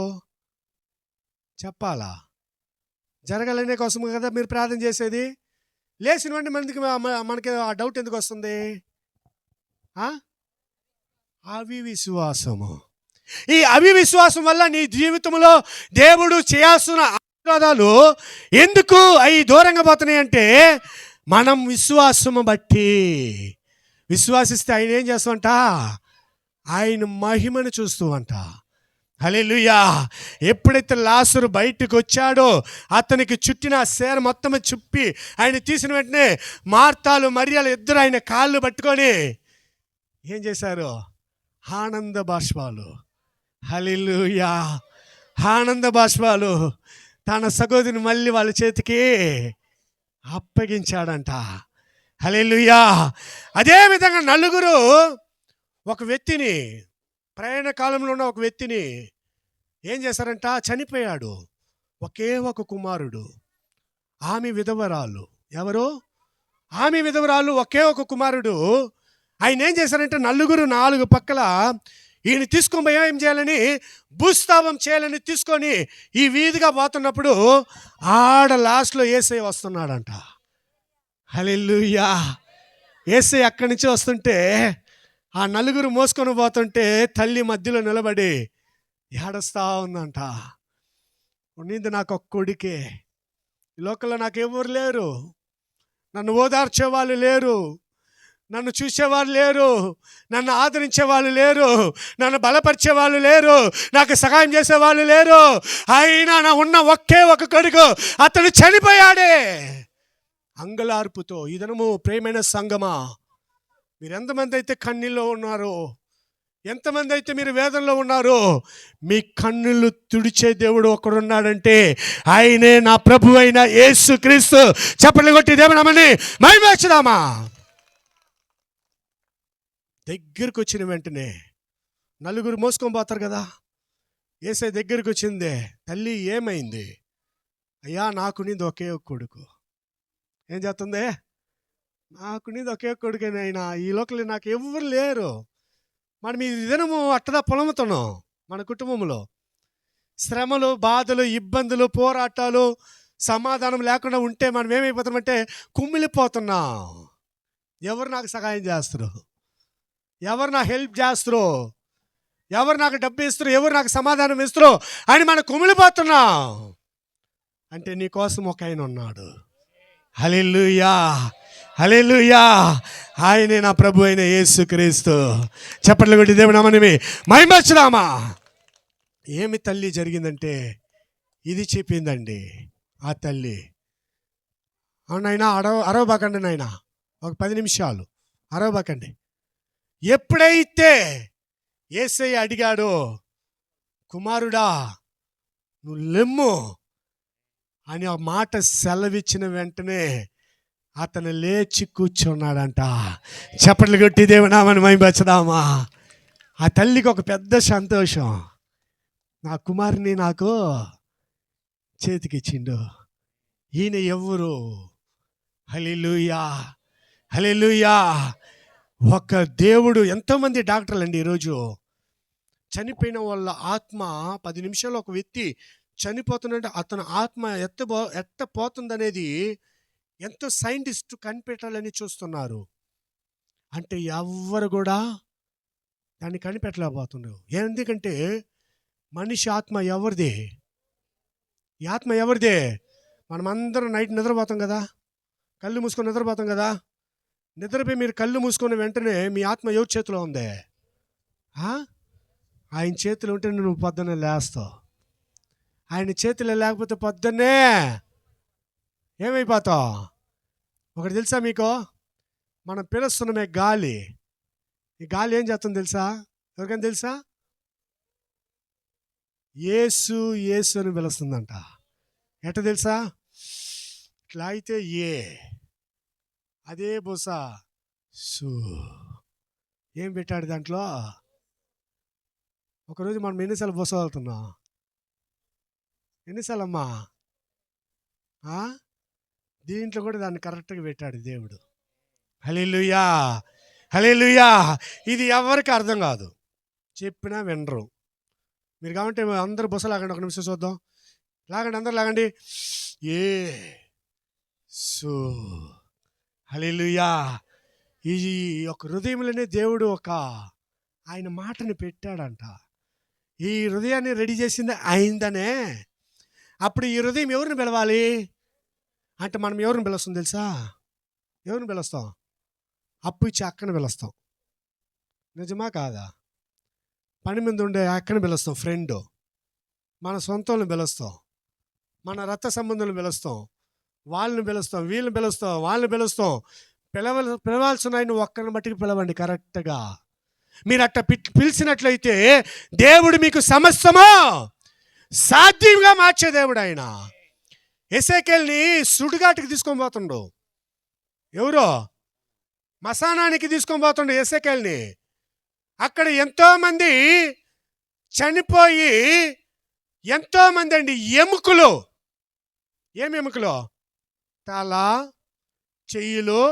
చెప్పాలా? జరగాలనే కోసం కదా మీరు ప్రార్థన చేసేది. లేచిన వెంటనే మనకి ఆ డౌట్ ఎందుకు వస్తుంది? అవిశ్వాసము. ఈ అవిశ్వాసం వల్ల నీ జీవితంలో దేవుడు చేయాల్సిన ఆశీర్వాదాలు ఎందుకు అవి దూరంగా పోతున్నాయి అంటే, మనం విశ్వాసము బట్టి విశ్వాసిస్తే ఆయన ఏం చేస్తామంట? ఆయన మహిమను చూస్తూ అంట. హల్లెలూయా. ఎప్పుడైతే లాజరు బయటకు వచ్చాడో అతనికి చుట్టిన సేర మొత్తం చుప్పి ఆయన తీసిన వెంటనే మార్తాలు మరియలు ఇద్దరు ఆయన కాళ్ళు పట్టుకొని ఏం చేశారు? ఆనంద బాష్పాలు. హల్లెలూయా. ఆనంద బాష్పాలు తన సహోదరిని మళ్ళీ వాళ్ళ చేతికి అప్పగించాడంట. హల్లెలూయా. అదేవిధంగా నలుగురు ఒక వ్యక్తిని, ప్రయాణ కాలంలో ఉన్న ఒక వ్యక్తిని ఏం చేశారంట? చనిపోయాడు. ఒకే ఒక కుమారుడు, ఆమె విధవరాలు. ఎవరు? ఆమె విధవరాలు, ఒకే ఒక కుమారుడు. ఆయన ఏం చేశారంటే నలుగురు నాలుగు పక్కల ఈయన తీసుకొని పోయా ఏం చేయాలని, భూస్థాపం చేయాలని తీసుకొని ఈ వీధిగా పోతున్నప్పుడు ఆడ లాస్ట్లో యేసయ్య వస్తున్నాడంట. హల్లెలూయా. యేసయ్య అక్కడి నుంచి వస్తుంటే ఆ నలుగురు మోసుకొని పోతుంటే తల్లి మధ్యలో నిలబడి ఏడుస్తా ఉందంట. ఉన్నింది నాకు ఒక్క కొడుకే, ఈ లోకంలో నాకు ఎవరు లేరు, నన్ను ఓదార్చేవాళ్ళు లేరు, నన్ను చూసేవాళ్ళు లేరు, నన్ను ఆదరించేవాళ్ళు లేరు, నన్ను బలపరిచేవాళ్ళు లేరు, నాకు సహాయం చేసేవాళ్ళు లేరు. అయినా నా ఉన్న ఒకే ఒక కొడుకు అతను చనిపోయాడే. అంగలార్పుతో ఈ దినము ప్రేమైన సంగమా, మీరు ఎంతమంది అయితే కన్నీళ్ళలో ఉన్నారో, ఎంతమంది అయితే మీరు వేదనలో ఉన్నారో, మీ కన్నులు తుడిచే దేవుడు ఒకడున్నాడంటే ఆయనే నా ప్రభు అయిన యేసుక్రీస్తు. చప్పట్లు కొట్టి దేవుని నామమును మహిమపరచుదామా. దగ్గరికి వచ్చిన వెంటనే నలుగురు మోసుకొని పోతారు కదా, యేసయ్య దగ్గరికి వచ్చిందే, తల్లి ఏమైంది? అయ్యా నాకు నీది ఒకే ఒక కొడుకు. ఏం చేస్తుంది? నాకు నీది ఒకే కొడుకేనైనా, ఈ లోకల్లో నాకు ఎవరు లేరు. మనం ఈ దినము అట్టదా పొలముతున్నాం. మన కుటుంబంలో శ్రమలు, బాధలు, ఇబ్బందులు, పోరాటాలు, సమాధానం లేకుండా ఉంటే మనం ఏమైపోతామంటే కుమిలిపోతున్నాం. ఎవరు నాకు సహాయం చేస్తారు? ఎవరు నాకు హెల్ప్ చేస్తారు? ఎవరు నాకు డబ్బు ఇస్తారు? ఎవరు నాకు సమాధానం ఇస్తారు అని మనం కుమిలిపోతున్నాం. అంటే నీ కోసం ఒక ఆయన ఉన్నాడు. హల్లెలూయా, హల్లెలూయా. ఆయనే నా ప్రభు అయిన యేసుక్రీస్తు. చప్పట్లు కొట్టి దేవుని నామమును మహిమపరచుదామా. ఏమి తల్లి జరిగిందంటే ఇది చెప్పిందండి ఆ తల్లి. అవునైనా అరవబాకండి నాయనా, ఒక 10 నిమిషాలు అరవబాకండి. ఎప్పుడైతే యేసయ్య అడిగాడో కుమారుడా నువ్వు లెమ్ము అని ఆ మాట సెలవిచ్చిన వెంటనే అతను లేచి కూర్చున్నాడంట. చప్పట్లు కొట్టి దేవునామని మైంబచ్చదామా. ఆ తల్లికి ఒక పెద్ద సంతోషం, నా కుమారుని నాకు చేతికిచ్చిండు. ఈయన ఎవరు? హల్లెలూయా, హల్లెలూయా. ఒక దేవుడు. ఎంతోమంది డాక్టర్లు అండి ఈరోజు చనిపోయిన వాళ్ళ ఆత్మ 10 నిమిషాలు ఒక వ్యక్తి చనిపోతున్నట్టు అతని ఆత్మ ఎట్టపోతుందనేది ఎంతో సైంటిస్ట్ కనిపెట్టాలని చూస్తున్నారు. అంటే ఎవ్వరు కూడా దాన్ని కనిపెట్టలేకపోతున్నారు. ఎందుకంటే మనిషి ఆత్మ ఎవరిదే? ఈ ఆత్మ ఎవరిదే? మనమందరం నైట్ నిద్రపోతాం కదా, కళ్ళు మూసుకొని నిద్రపోతాం కదా. నిద్రపోయి మీరు కళ్ళు మూసుకున్న వెంటనే మీ ఆత్మ ఎవరి చేతిలో ఉంది? ఆయన చేతిలో ఉంటే నువ్వు పొద్దున్నే లేస్తావు. ఆయన చేతిలో లేకపోతే పొద్దున్నే ఏమైపోతావు? ఒకటి తెలుసా మీకు? మనం పిలుస్తున్నామే గాలి. ఈ గాలి ఏం చేస్తుంది తెలుసా? ఎవరికైనా తెలుసా? యేసు యేసు అని పిలుస్తుందంట. ఎట్ట తెలుసా? ఇట్లా అయితే ఏ, అదే బుస సు. ఏం పెట్టాడు దాంట్లో? ఒకరోజు మనం ఎన్నిసార్లు బుస వెళ్తున్నాం? ఎన్నిసార్లమ్మా? దీంట్లో కూడా దాన్ని కరెక్ట్గా పెట్టాడు దేవుడు. హల్లెలూయా, హల్లెలూయా. ఇది ఎవరికి అర్థం కాదు, చెప్పినా వినరు. మీరు కావంటే అందరూ బుస లాగండి, ఒక నిమిషం చూద్దాం. లాగండి, అందరూ లాగండి. ఏ సు. హల్లెలూయా. ఈ ఒక హృదయంలోనే దేవుడు ఒక ఆయన మాటని పెట్టాడంట. ఈ హృదయాన్ని రెడీ చేసింది అయిందనే. అప్పుడు ఈ హృదయం ఎవరిని పిలవాలి అంటే మనం ఎవరిని పిలుస్తాం తెలుసా? ఎవరిని పిలుస్తాం? అప్పు ఇచ్చి అక్కని పిలుస్తాం. నిజమా కాదా? పని మీద ఉండే అక్కని పిలుస్తాం, ఫ్రెండ్. మన సొంతలను పిలుస్తాం, మన రక్త సంబంధులను పిలుస్తాం, వాళ్ళని పిలుస్తాం, వీళ్ళని పిలుస్తాం, వాళ్ళని పిలుస్తాం. పిలవాల్సిన ఆయన ఒక్కరిని బట్టికి పిలవండి కరెక్ట్గా. మీరు అట్ట పిలిచినట్లయితే దేవుడు మీకు సమస్తము సాధ్యంగా మార్చే దేవుడు ఆయన. ఎసేకేల్ని సుడిగాటికి తీసుకొని పోతుండు. ఎవరో మసానానికి తీసుకొని పోతుండు ఎసేకేల్ని. అక్కడ ఎంతోమంది చనిపోయి, ఎంతోమంది అండి ఎముకలు. ఏమి ఎముకలు? తల, చెయ్యిలు,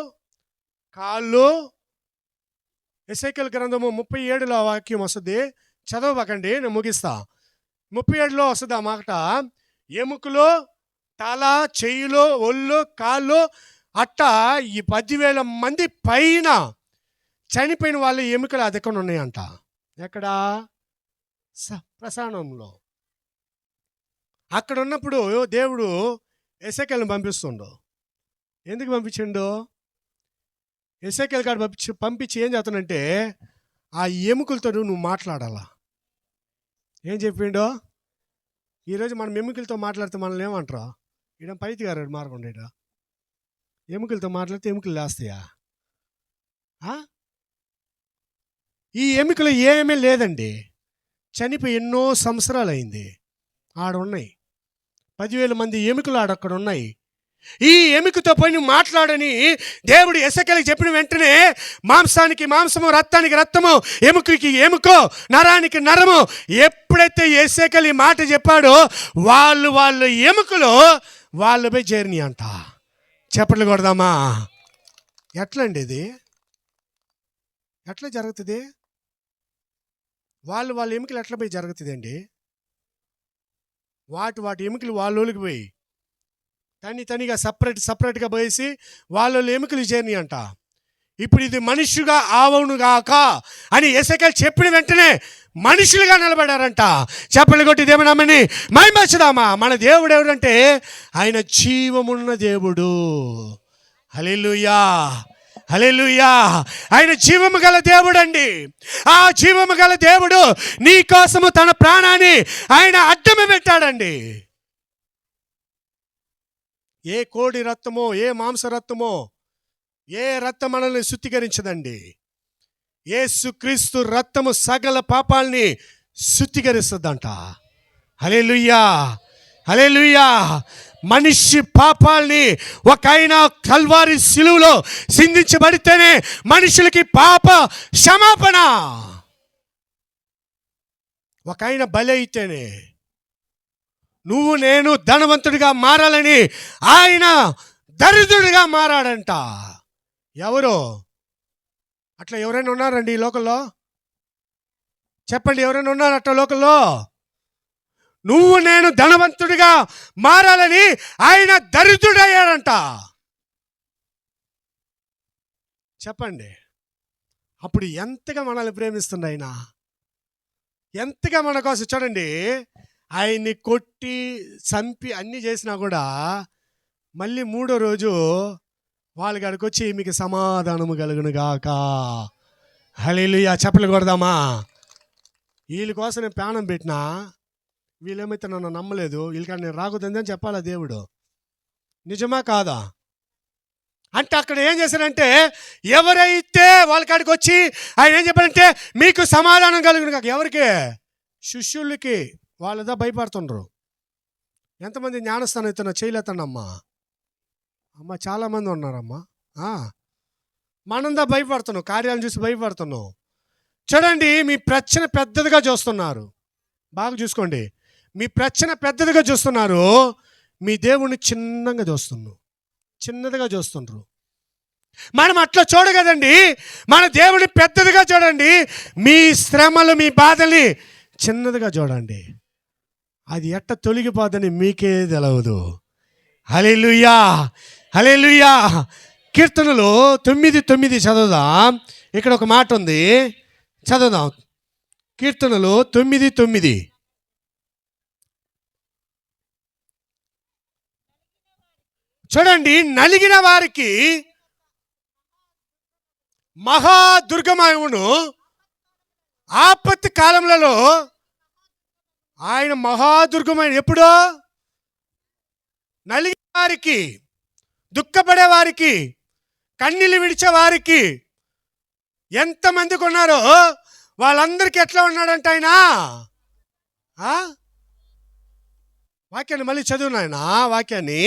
కాళ్ళు. ఎసేకేల్ గ్రంథము 37లో వాక్యం వస్తుంది, చదవకండి, నేను ముగిస్తా. 37లో వస్తుంది ఆ మాట. ఎముకలు, తల, చెయ్యిలు, ఒళ్ళు, కాళ్ళు, అట్టా ఈ 10,000 మంది పైన చనిపోయిన వాళ్ళ ఎముకలు అధికంగా ఉన్నాయంట. ఎక్కడ? శ్మశానంలో. అక్కడ ఉన్నప్పుడు దేవుడు ఎసేకేల్ని పంపిస్తుండు. ఎందుకు పంపించిండు? ఎసేకేల్ కాడ పంపించి ఏం చేస్తానంటే ఆ ఎముకలతో నువ్వు మాట్లాడాలా. ఏం చెప్పిండో? ఈరోజు మనం ఎముకలతో మాట్లాడితే మనల్ని ఏమంటారా? ఈడ పైతి గారు మార్గం ఈడ ఎముకలతో మాట్లాడితే ఎముకలు లేస్తాయా? ఈ ఎముకలు ఏమీ లేదండి, చనిపోయి ఎన్నో సంవత్సరాలు అయింది. ఆడున్నాయి 10,000 మంది ఎముకలు ఆడక్కడ ఉన్నాయి. ఈ ఎముకతో పోయి నువ్వు మాట్లాడని దేవుడు ఎసేకేలుకి చెప్పిన వెంటనే మాంసానికి మాంసము, రక్తానికి రక్తము, ఎముకకి ఎముకో, నరానికి నరము. ఎప్పుడైతే ఎసేకేలు ఈ మాట చెప్పాడో వాళ్ళు ఎముకలు వాళ్ళు పోయి చేరిని అంట. చెప్పట్లు కొడదామా? ఎట్లా అండి ఇది? ఎట్లా జరుగుతుంది? వాళ్ళ ఎముకలు ఎట్లా పోయి జరుగుతుంది అండి? వాటి ఎముకలు వాళ్ళకి పోయి తనిగా సపరేట్గా పోయేసి వాళ్ళ ఎముకలు చేరిని అంట. ఇప్పుడు ఇది మనుషుగా ఆవునుగాక అని ఎసేకేలు చెప్పిన వెంటనే మనుషులుగా నిలబడారంట. చెప్పలు కొట్టి దేవునామని మహిమపరచుదామా. మన దేవుడు ఎవడంటే ఆయన జీవమున్న దేవుడు. హల్లెలూయా, హల్లెలూయా. ఆయన జీవము గల దేవుడు అండి. ఆ జీవము గల దేవుడు నీ కోసము తన ప్రాణాన్ని ఆయన అడ్డము పెట్టాడండి. ఏ కోడి రక్తమో, ఏ మాంస రక్తమో, ఏ రక్తం మనల్ని శుద్ధీకరించదండి. యేసుక్రీస్తు రక్తము సకల పాపాలని శుద్ధీకరిస్తుందంట. హల్లెలూయా, హల్లెలూయా. మనిషి పాపాల్ని ఒక ఆయన కల్వారి శిలువలో సింధించబడితేనే మనుషులకి పాప క్షమాపణ. ఒక ఆయన బలి అయితేనే నువ్వు నేను ధనవంతుడిగా మారాలని ఆయన దరిద్రుడిగా మారాడంట. ఎవరు అట్లా ఎవరైనా ఉన్నారండి ఈ లోకంలో? చెప్పండి, ఎవరైనా ఉన్నారు అట్లా లోకంలో? నువ్వు నేను ధనవంతుడిగా మారాలని ఆయన దరిద్రుడయ్యాడంట. చెప్పండి, అప్పుడు ఎంతగా మనల్ని ప్రేమిస్తుంది ఆయన, ఎంతగా మన కోసం. చూడండి, ఆయన్ని కొట్టి చంపి అన్నీ చేసినా కూడా మళ్ళీ మూడో రోజు వాళ్ళ కాడికి వచ్చి మీకు సమాధానము కలుగును గాక. హల్లెలూయా, చెప్పలు కొడదామా? వీళ్ళ కోసం నేను ప్రాణం పెట్టినా, వీళ్ళేమైతే నన్ను నమ్మలేదు, వీళ్ళకి నేను రాకూడదని చెప్పాలా దేవుడు? నిజమా కాదా? అంటే అక్కడ ఏం చేశారంటే, ఎవరైతే వాళ్ళ కాడికి వచ్చి ఆయన ఏం చెప్పారంటే మీకు సమాధానం కలుగును కాక. ఎవరికి? శిష్యులకి. వాళ్ళదా భయపడుతుండ్రు. ఎంతమంది జ్ఞానస్థానం అవుతున్నా చేయలేతానమ్మా? అమ్మ చాలామంది ఉన్నారమ్మా. మనందా భయపడుతున్నాం, కార్యాలను చూసి భయపడుతున్నాం. చూడండి, మీ ప్రశ్న పెద్దదిగా చూస్తున్నారు. బాగా చూసుకోండి, మీ ప్రశ్న పెద్దదిగా చూస్తున్నారు, మీ దేవుణ్ణి చిన్నదిగా చూస్తుండ్రు. మనం అట్లా చూడగదండి, మన దేవుని పెద్దదిగా చూడండి. మీ శ్రమలు మీ బాధల్ని చిన్నదిగా చూడండి. అది ఎట్ట తొలగిపోదని మీకే తెలవదు. హల్లెలూయా, హల్లెలూయా. కీర్తనలు 9:9 చదువుదాం. ఇక్కడ ఒక మాట ఉంది, చదువుదాం. కీర్తనలు 9:9. చూడండి, నలిగిన వారికి మహాదుర్గమయును ఆపత్తి కాలంలో ఆయన మహాదుర్గమైన. ఎప్పుడో నలిగిన వారికి, దుఃఖపడే వారికి, కన్నీళ్ళు విడిచే వారికి ఎంతమందికి ఉన్నారో వాళ్ళందరికీ ఎట్లా ఉన్నాడంట ఆయన? వాక్యాన్ని మళ్ళీ చదువు ఆయన వాక్యాన్ని.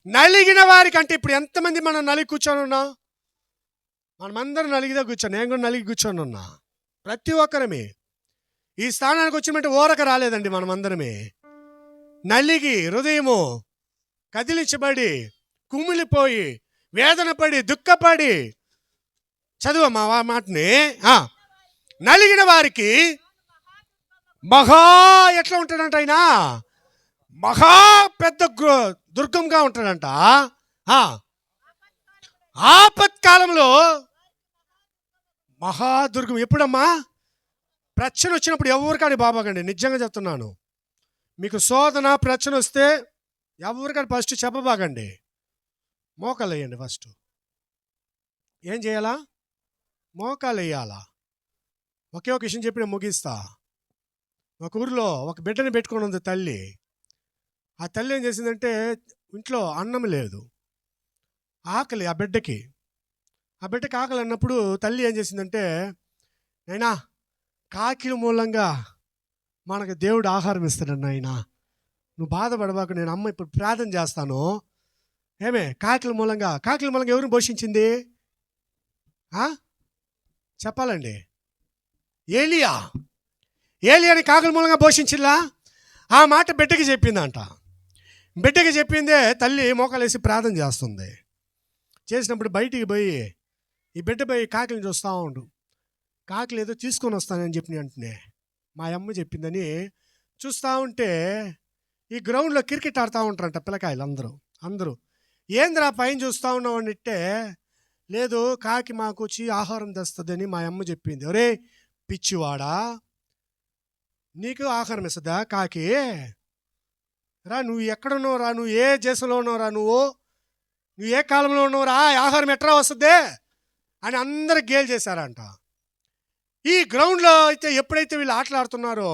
నలిగిన వారికి అంటే ఇప్పుడు ఎంతమంది మనం నలిగి కూర్చొని ఉన్నాం? మనమందరం నలిగిదా కూర్చొని, నేను కూడా నలిగి కూర్చొని ఉన్నా. ప్రతి ఒక్కరమే ఈ స్థానానికి వచ్చినట్టు ఓరక రాలేదండి. మనమందరమే నలిగి, హృదయము కదిలించబడి, కుమిలిపోయి, వేదన పడి, దుఃఖపడి. చదువమ్మా ఆ మాటని. నలిగిన వారికి మహా ఎట్లా ఉంటాడంట ఆయన? మహా పెద్ద దుర్గంగా ఉంటాడంట. ఆపత్కాలంలో మహాదుర్గం. ఎప్పుడమ్మా? ప్రశ్న వచ్చినప్పుడు ఎవరికాడి బాబాకండి, నిజంగా చెప్తున్నాను. మీకు శోధన ప్రశ్న వస్తే ఎవరికాడి ఫస్ట్ చెప్పబాకండి, మోకాలు వేయండి. ఫస్ట్ ఏం చేయాలా? మోకాలు వేయాలా. ఒకే ఒక విషయం చెప్పి నేను ముగిస్తా. ఒక ఊరిలో ఒక బిడ్డని పెట్టుకొని ఉంది తల్లి. ఆ తల్లి ఏం చేసిందంటే, ఇంట్లో అన్నం లేదు, ఆకలి ఆ బిడ్డకి. ఆకలి అన్నప్పుడు తల్లి ఏం చేసిందంటే, నైనా కాకిల మూలంగా మనకు దేవుడు ఆహారం ఇస్తాడన్న ఆయన, నువ్వు బాధపడబాకు, నేను అమ్మ ఇప్పుడు ప్రార్థన చేస్తాను. ఏమే కాకిల మూలంగా ఎవరిని పోషించింది? చెప్పాలండి. ఏలియాని కాకిల మూలంగా పోషించిల్లా? ఆ మాట బిడ్డకి చెప్పిందంట. బిడ్డకి చెప్పిందే తల్లి మోకాలేసి ప్రార్థన చేస్తుంది. చేసినప్పుడు బయటికి పోయి ఈ బిడ్డ పోయి కాకిని చూస్తూ ఉండు. కాకిలు ఏదో తీసుకొని వస్తానని చెప్పి అంటున్నాయి, మా అమ్మ చెప్పిందని చూస్తూ ఉంటే ఈ గ్రౌండ్లో క్రికెట్ ఆడుతూ ఉంటారంట పిల్లకాయలు అందరూ. ఏంద్రా పైన చూస్తూ ఉన్నావు అంటే, లేదు కాకి మాకు వచ్చి ఆహారం తెస్తుందని మా అమ్మ చెప్పింది. ఒరే పిచ్చివాడా, నీకు ఆహారం ఇస్తుందా కాకి? రా, నువ్వు ఎక్కడున్నావురా, నువ్వు ఏ దేశంలో ఉన్నావురా, నువ్వు ఏ కాలంలో ఉన్నావురా, ఆహారం ఎట్లా వస్తుంది అని అందరు గేల్ చేశారంట. ఈ గ్రౌండ్లో అయితే ఎప్పుడైతే వీళ్ళు ఆటలాడుతున్నారో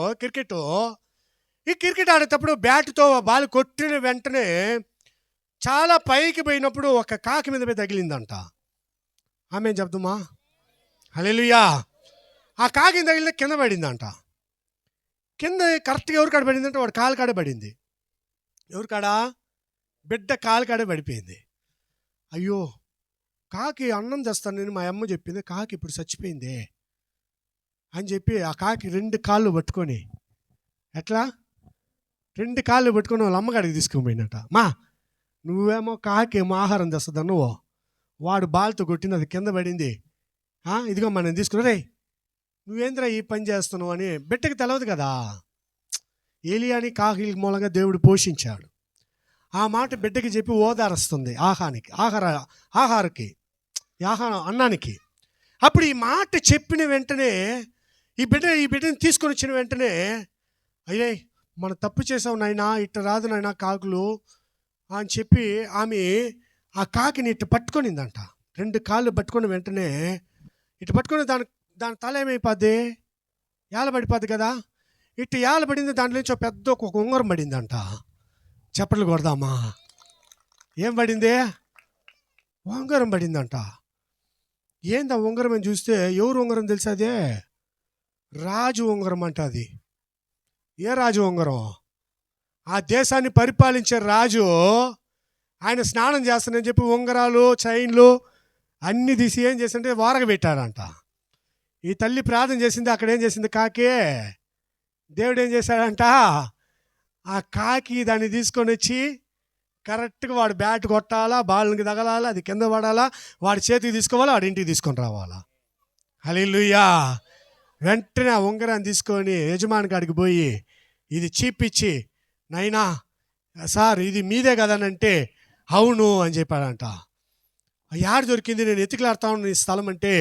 ఈ క్రికెట్ ఆడేటప్పుడు బ్యాట్తో బాల్ కొట్టిన వెంటనే చాలా పైకి పోయినప్పుడు ఒక కాకి మీద పోయి తగిలిందంట. ఆమె చెప్తుమా? హల్లెలూయా. ఆ కాకి తగిలిన కింద పడిందంట. కింద కరెక్ట్గా ఎవరి కాడ పడింది అంటే వాడు కాలు కాడే పడింది. ఎవరి కాడ? బిడ్డ కాలు కాడే పడిపోయింది. అయ్యో, కాకి అన్నం తెస్తాను నేను, మా అమ్మ చెప్పింది, కాకి ఇప్పుడు చచ్చిపోయింది అని చెప్పి ఆ కాకి 2 కాళ్ళు పట్టుకొని, ఎట్లా 2 కాళ్ళు పట్టుకొని వాళ్ళ అమ్మగాడికి తీసుకొని పోయినట. మా నువ్వేమో కాకి ఏమో ఆహారం తెస్తుందా, నువ్వు వాడు బాల్తో కొట్టినది కింద పడింది, ఇదిగో మనం తీసుకున్నా, రే నువ్వేంద్రా ఈ పని చేస్తున్నావు అని బిడ్డకి తెలవదు కదా. ఏలియాని కాకి మూలంగా దేవుడు పోషించాడు. ఆ మాట బిడ్డకి చెప్పి ఓదారుస్తుంది అన్నానికి. అప్పుడు ఈ మాట చెప్పిన వెంటనే ఈ బిడ్డని తీసుకొని వచ్చిన వెంటనే, అయ్యే మనం తప్పు చేసావు నాయనా, ఇట్ట రాదు నాయనా కాకులు అని చెప్పి ఆమె ఆ కాకిని ఇట్టు పట్టుకొనిందంట. 2 కాళ్ళు పట్టుకుని వెంటనే ఇటు పట్టుకుని దాని తల ఏమైపోద్ది, ఏలబడిపోద్ది కదా. ఇటు ఏలబడింది, దాంట్లో నుంచి పెద్ద ఒక ఉంగరం పడిందంట. చప్పట్లు కొడదామా? ఏం పడింది? ఉంగరం పడిందంట. ఏందా ఉంగరం అని చూస్తే ఎవరు ఉంగరం తెలుసా? అదే రాజు ఉంగరం అంట. అది ఏ రాజు ఉంగరం? ఆ దేశాన్ని పరిపాలించే రాజు. ఆయన స్నానం చేస్తానని చెప్పి ఉంగరాలు చైన్లు అన్నీ తీసి ఏం చేసింటే వారగబెట్టాడంట. ఈ తల్లి ప్రార్థన చేసింది. అక్కడ ఏం చేసింది కాకి? దేవుడు ఏం చేశాడంట, ఆ కాకి దాన్ని తీసుకొని వచ్చి కరెక్ట్గా వాడు బ్యాట్ కొట్టాలా, బాల్కి తగలాలా, అది కింద పడాలా, వాడి చేతికి తీసుకోవాలా, వాడి ఇంటికి తీసుకొని రావాలా. హల్లెలూయా. వెంటనే ఆ ఉంగరాన్ని తీసుకొని యజమాని కాడికి పోయి ఇది చీపిచ్చి, నైనా సార్ ఇది మీదే కదనంటే అవును అని చెప్పాడంట. యాడ్ దొరికింది, నేను ఎతికిలాడుతా ఉన్న ఈ స్థలం అంటే,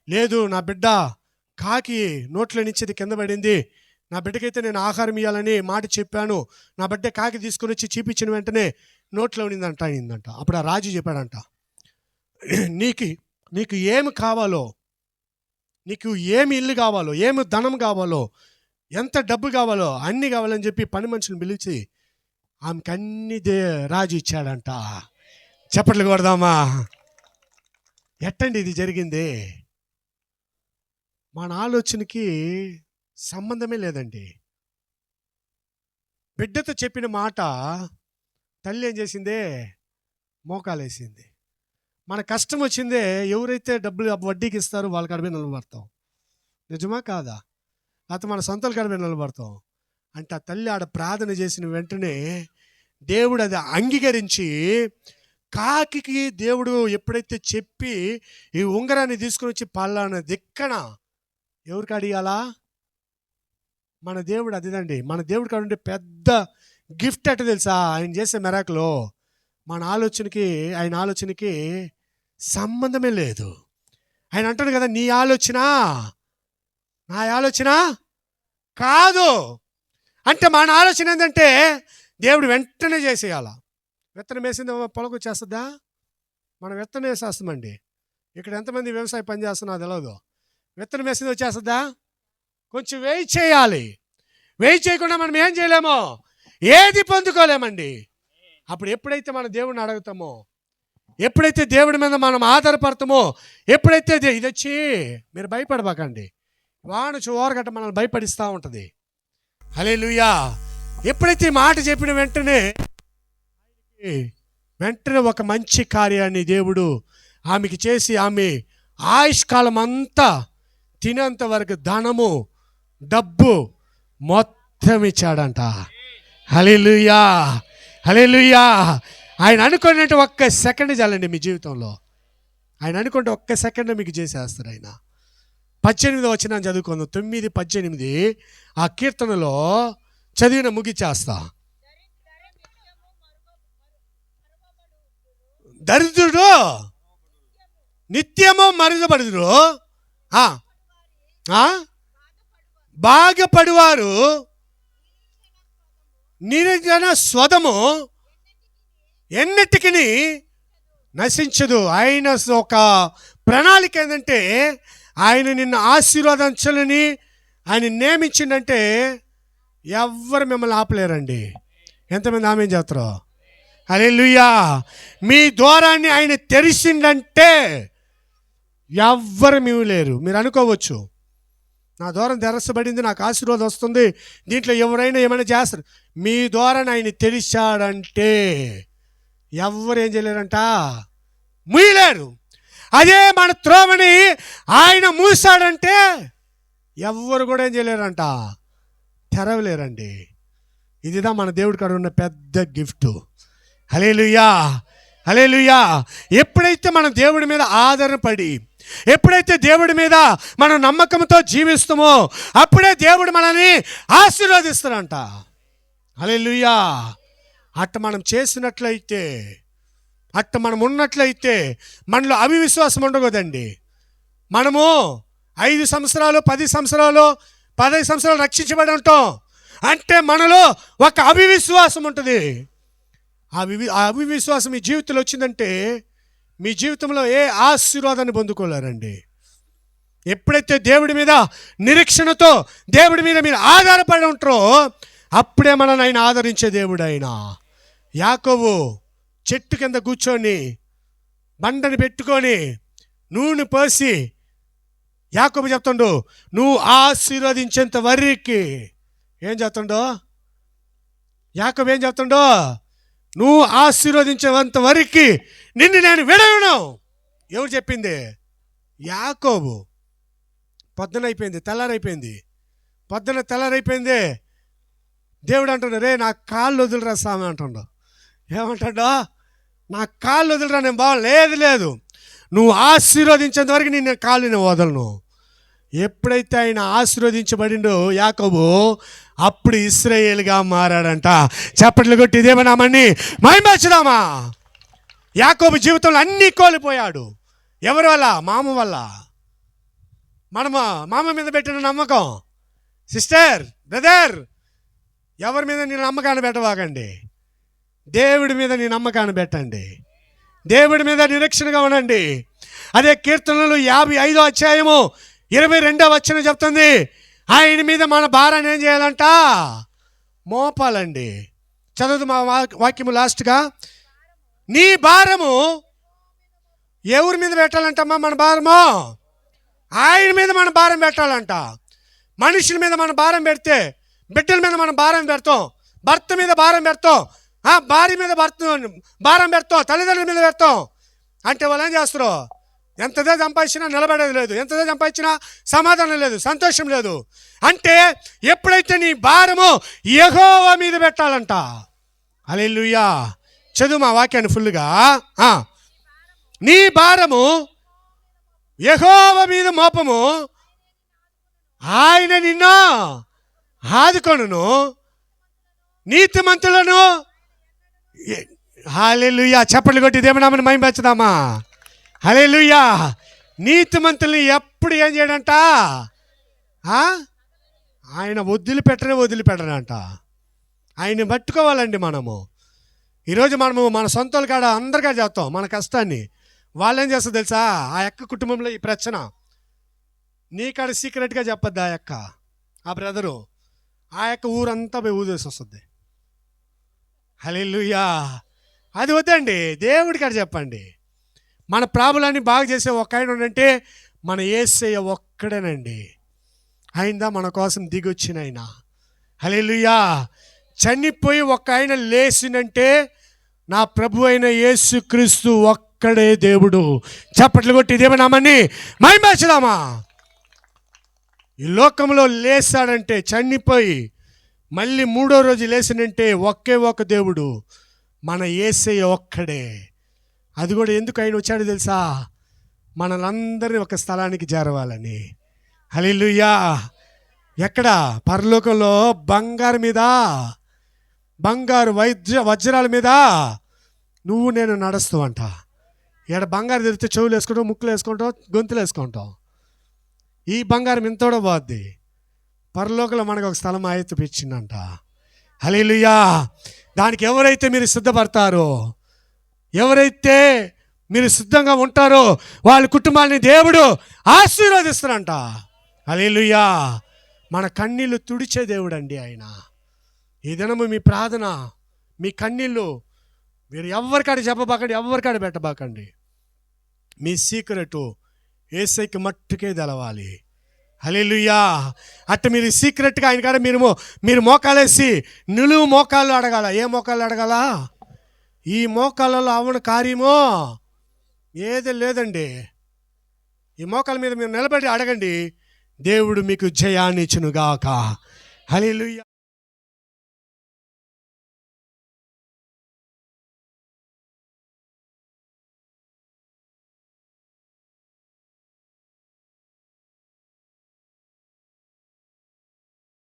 లేదు నా బిడ్డ కాకి నోట్లో నుంచి ఇది కింద పడింది, నా బిడ్డకైతే నేను ఆహారం ఇవ్వాలని మాట చెప్పాను, నా బిడ్డ కాకి తీసుకొని వచ్చి చీపిచ్చిన వెంటనే నోట్లో అయిందంట. అప్పుడు ఆ రాజు చెప్పాడంట, నీకు ఏమి కావాలో, నీకు ఏమి ఇల్లు కావాలో, ఏమి ధనం కావాలో, ఎంత డబ్బు కావాలో అన్నీ కావాలని చెప్పి పని మనుషులను పిలిచి ఆమెకు అన్ని రాజు ఇచ్చాడంట. చప్పట్లు కొడదామా? ఎట్టండి ఇది జరిగింది? మన ఆలోచనకి సంబంధమే లేదండి. బిడ్డతో చెప్పిన మాట తల్లి ఏం చేసిందే? మోకాలేసింది. మన కష్టం వచ్చిందే, ఎవరైతే డబ్బులు వడ్డీకి ఇస్తారో వాళ్ళ కడమే నిలబడతాం. నిజమా కాదా? లేకపోతే మన సొంతల కడమే నిలబడతాం. అంటే ఆ తల్లి ఆడ ప్రార్థన చేసిన వెంటనే దేవుడు అది అంగీకరించి, కాకి దేవుడు ఎప్పుడైతే చెప్పి ఈ ఉంగరాన్ని తీసుకుని వచ్చి పల్లాన దిక్కన ఎవరికి అడిగాలా? మన దేవుడు అదిదండి. మన దేవుడు కాడ ఉండే పెద్ద గిఫ్ట్ అట్ట తెలుసా? ఆయన చేసే మెరాకులో మన ఆలోచనకి ఆయన ఆలోచనకి సంబంధమే లేదు. ఆయన అంటాడు కదా, నీ ఆలోచన నా ఆలోచన కాదు అంటే, మన ఆలోచన ఏంటంటే దేవుడు వెంటనే చేసేయాల. విత్తనం వేసింది పొలకు వచ్చేస్తుందా? మనం విత్తనం వేసేస్తామండి. ఇక్కడ ఎంతమంది వ్యవసాయ పని చేస్తున్నా తెలియదు. విత్తనం వేసింది వచ్చేస్తుందా? కొంచెం వెయిట్ చేయాలి. వెయిట్ చేయకుండా మనం ఏం చేయలేమో, ఏది పొందుకోలేమండి. అప్పుడు ఎప్పుడైతే మన దేవుడిని అడుగుతామో, ఎప్పుడైతే దేవుడి మీద మనం ఆధారపడతామో, ఎప్పుడైతే ఇది వచ్చి, మీరు భయపడబాకండి, వాన చోరగట్ట మనల్ని భయపడిస్తూ ఉంటుంది. హల్లెలూయా. ఎప్పుడైతే ఈ మాట చెప్పిన వెంటనే ఒక మంచి కార్యాన్ని దేవుడు ఆమెకి చేసి, ఆమె ఆయుష్కాలం అంతా తినేంత వరకు ధనము డబ్బు మొత్తం ఇచ్చాడంట. హల్లెలూయా, హల్లెలూయా. ఆయన అనుకున్నట్టు ఒక్క సెకండ్ చాలండి మీ జీవితంలో. ఆయన అనుకుంటే ఒక్క సెకండ్ మీకు చేసేస్తారు ఆయన. 18వ వచనం చదువుకుందాం. 9:18 ఆ కీర్తనలో చదివిన ముగిచేస్తా. దరిద్రుడు నిత్యము మరుగబడుదురు, బాగుపడివారు నిర్జన స్వదము ఎన్నిటికి నశించదు. ఆయన ఒక ప్రణాళిక ఏంటంటే, ఆయన నిన్ను ఆశీర్వదించాలని ఆయన నియమించిందంటే ఎవ్వరు మిమ్మల్ని ఆపలేరండి. ఎంతమంది ఆమె చేస్తారో? హల్లెలూయా. మీ ద్వారాన్ని ఆయన తెరిచిందంటే ఎవ్వరు మేము లేరు. మీరు అనుకోవచ్చు, నా ద్వారా తెరచబడింది, నాకు ఆశీర్వాదం వస్తుంది, దీంట్లో ఎవరైనా ఏమైనా చేస్తారు. మీ ద్వారా ఆయన తెలిసాడంటే ఎవరు ఏం చేయలేరంట, ముయ్యలేరు. అదే మన త్రోవని ఆయన మూసాడంటే ఎవ్వరు కూడా ఏం చేయలేరంట, తెరవలేరండి. ఇదిదా మన దేవుడి కాడ ఉన్న పెద్ద గిఫ్ట్. హల్లెలూయా, హల్లెలూయా. ఎప్పుడైతే మనం దేవుడి మీద ఆధారపడి, ఎప్పుడైతే దేవుడి మీద మనం నమ్మకంతో జీవిస్తామో అప్పుడే దేవుడు మనల్ని ఆశీర్వదిస్తాడంట. హల్లెలూయా. అట్ట మనం చేసినట్లయితే, అట్ట మనం ఉన్నట్లయితే మనలో అవిశ్వాసం ఉండకూడదండి. మనము 5 సంవత్సరాలు 10 సంవత్సరాలు 15 సంవత్సరాలు రక్షించబడి ఉంటాం అంటే మనలో ఒక అవిశ్వాసం ఉంటుంది. ఆ అవిశ్వాసం మీ జీవితంలో వచ్చిందంటే మీ జీవితంలో ఏ ఆశీర్వాదాన్ని పొందుకోలేరండి. ఎప్పుడైతే దేవుడి మీద నిరీక్షణతో దేవుడి మీద మీరు ఆధారపడి ఉంటారో అప్పుడే మనల్ని ఆయన ఆదరించే దేవుడు ఆయన. యాకోబు చెట్టు కింద కూర్చొని బండని పెట్టుకొని నూనె పోసి యాకోబు చెప్తుండు, నువ్వు ఆశీర్వదించేంత వరకు ఏం చెప్తుండో, యాకోబు ఏం చెప్తుండో, నువ్వు ఆశీర్వదించేంత వరకు నిన్ను నేను విడవను. ఎవరు చెప్పింది? యాకోబు. పొద్దునైపోయింది, తెల్లారైపోయింది. తెల్లారైపోయింది. దేవుడు అంటుండు, రే నా కాళ్ళు వదిలిరా స్వామి అంటుండు. ఏమంటాడో, నా కాళ్ళు వదిలిరా, నేను లేదు నువ్వు ఆశీర్వదించేంత వరకు నేను కాళ్ళు నేను వదలను. ఎప్పుడైతే ఆయన ఆశీర్వదించబడిండో యాకోబు అప్పుడు ఇశ్రాయేలుగా మారాడంట. చప్పట్లు కొట్టి దేవనామాన్ని మహిమపరచుదామా. యాకోబు జీవితంలో అన్నీ కోల్పోయాడు. ఎవరి వల్ల? మామ వల్ల. మనము మామ మీద పెట్టిన నమ్మకం. సిస్టర్, బ్రదర్, ఎవరి మీద నీ నమ్మకాన్ని పెట్టవాకండి. దేవుడి మీద నీ నమ్మకాన్ని పెట్టండి. దేవుడి మీద నిరీక్షణగా ఉండండి. అదే కీర్తనలు 55వ అధ్యాయము 22వ వచనం చెప్తుంది, ఆయన మీద మన భారాన్ని ఏం చేయాలంట? మోపాలండి. చదువు మా వాక్యము లాస్ట్గా. నీ భారము ఎవరి మీద పెట్టాలంటమ్మా? మన భారము ఆయన మీద మన భారం పెట్టాలంట. మనుషుల మీద మన భారం పెడితే, బిడ్డల మీద మనం భారం పెడతాం, భర్త మీద భారం పెడతాం, భార్య మీద భారం పెడతాం, తల్లిదండ్రుల మీద పెడతాం. అంటే వాళ్ళు ఏం చేస్తారు? ఎంతదే సంపాదించినా నిలబడేది లేదు, ఎంతదే సంపాదించినా సమాధానం లేదు, సంతోషం లేదు. అంటే ఎప్పుడైతే నీ భారము యెహోవా మీద పెట్టాలంట. హల్లెలూయా. చదువు మా వాక్యాన్ని ఫుల్గా. నీ భారము యెహోవా మీద మోపము, ఆయన నిన్ను ఆదుకొనును, నీతిమంతులను. హల్లెలూయా. చప్పట్లు కొట్టి దేవునామని మహిమపరచుదామా. హల్లెలూయా. నీతిమంతుల్ని ఎప్పుడు ఏం చేయడంట? ఆయన వదిలిపెట్టడంట. ఆయన్ని పట్టుకోవాలండి మనము. ఈరోజు మనము మన సొంతల కాడ అందరికాడ చెప్తాం మన కష్టాన్ని. వాళ్ళు ఏం చేస్తారు తెలుసా? ఆ యొక్క కుటుంబంలో ఈ ప్రశ్న నీ కాడ సీక్రెట్గా చెప్పద్దు. ఆ యొక్క ఆ బ్రదరు ఆ యొక్క ఊరంతా పోయి ఊదేసి వస్తుంది. హల్లెలూయా. అది వద్దండి, దేవుడి కాడ చెప్పండి. మన ప్రాబ్లాన్ని బాగా చేసే ఒక ఆయన ఉండంటే మన యేసయ్య ఒక్కడేనండి. ఆయనదా మన కోసం దిగొచ్చిన ఆయన. హల్లెలూయా. చనిపోయి ఒక ఆయన లేచినంటే నా ప్రభు అయిన యేసుక్రీస్తు ఒక్కడే దేవుడు. చప్పట్లు కొట్టి దేవనామాన్ని మహిమపరచుదామా. ఈ లోకంలో లేచాడంటే, చనిపోయి మళ్ళీ 3వ రోజు లేచినంటే ఒకే ఒక దేవుడు, మన యేసయ్య ఒక్కడే. అది కూడా ఎందుకు ఆయన వచ్చాడు తెలుసా? మనలందరినీ ఒక స్థలానికి చేరవాలని. హల్లెలూయా. ఎక్కడ? పరలోకంలో బంగారు మీద, బంగారు వజ్రాల మీద నువ్వు నేను నడుస్తూ అంట. ఇక్కడ బంగారు తెరిస్తే చెవులు వేసుకుంటావు, ముక్కులు వేసుకుంటావు, గొంతులు వేసుకుంటావు. ఈ బంగారం ఇంతోడో పోద్ది. పరలోకంలో మనకు ఒక స్థలం ఆయత్తుపిచ్చిందంట. హల్లెలూయా. దానికి ఎవరైతే మీరు సిద్ధపడతారో, ఎవరైతే మీరు సిద్ధంగా ఉంటారో వాళ్ళ కుటుంబాన్ని దేవుడు ఆశీర్వదిస్తారంట. హల్లెలూయా. మన కన్నీళ్ళు తుడిచే దేవుడు అండి ఆయన. ఈ దినము మీ ప్రార్థన, మీ కన్నీళ్ళు మీరు ఎవరికాడ చెప్పబాకండి, ఎవరికాడ పెట్టబాకండి. మీ సీక్రెటు యేసయ్యకి మట్టుకే తెలవాలి. హల్లెలూయా. అట్ట మీరు సీక్రెట్గా ఆయన కాడ మీరు మోకాలేసి నిలువు మోకాళ్ళు అడగాల. ఏ మోకాళ్ళు అడగాల? ఈ మోకాళ్ళలో అవును కార్యమో ఏది లేదండి. ఈ మోకాళ్ళ మీద మీరు నిలబడి అడగండి, దేవుడు మీకు జయాన్ని ఇచ్చునుగాక. హల్లెలూయా.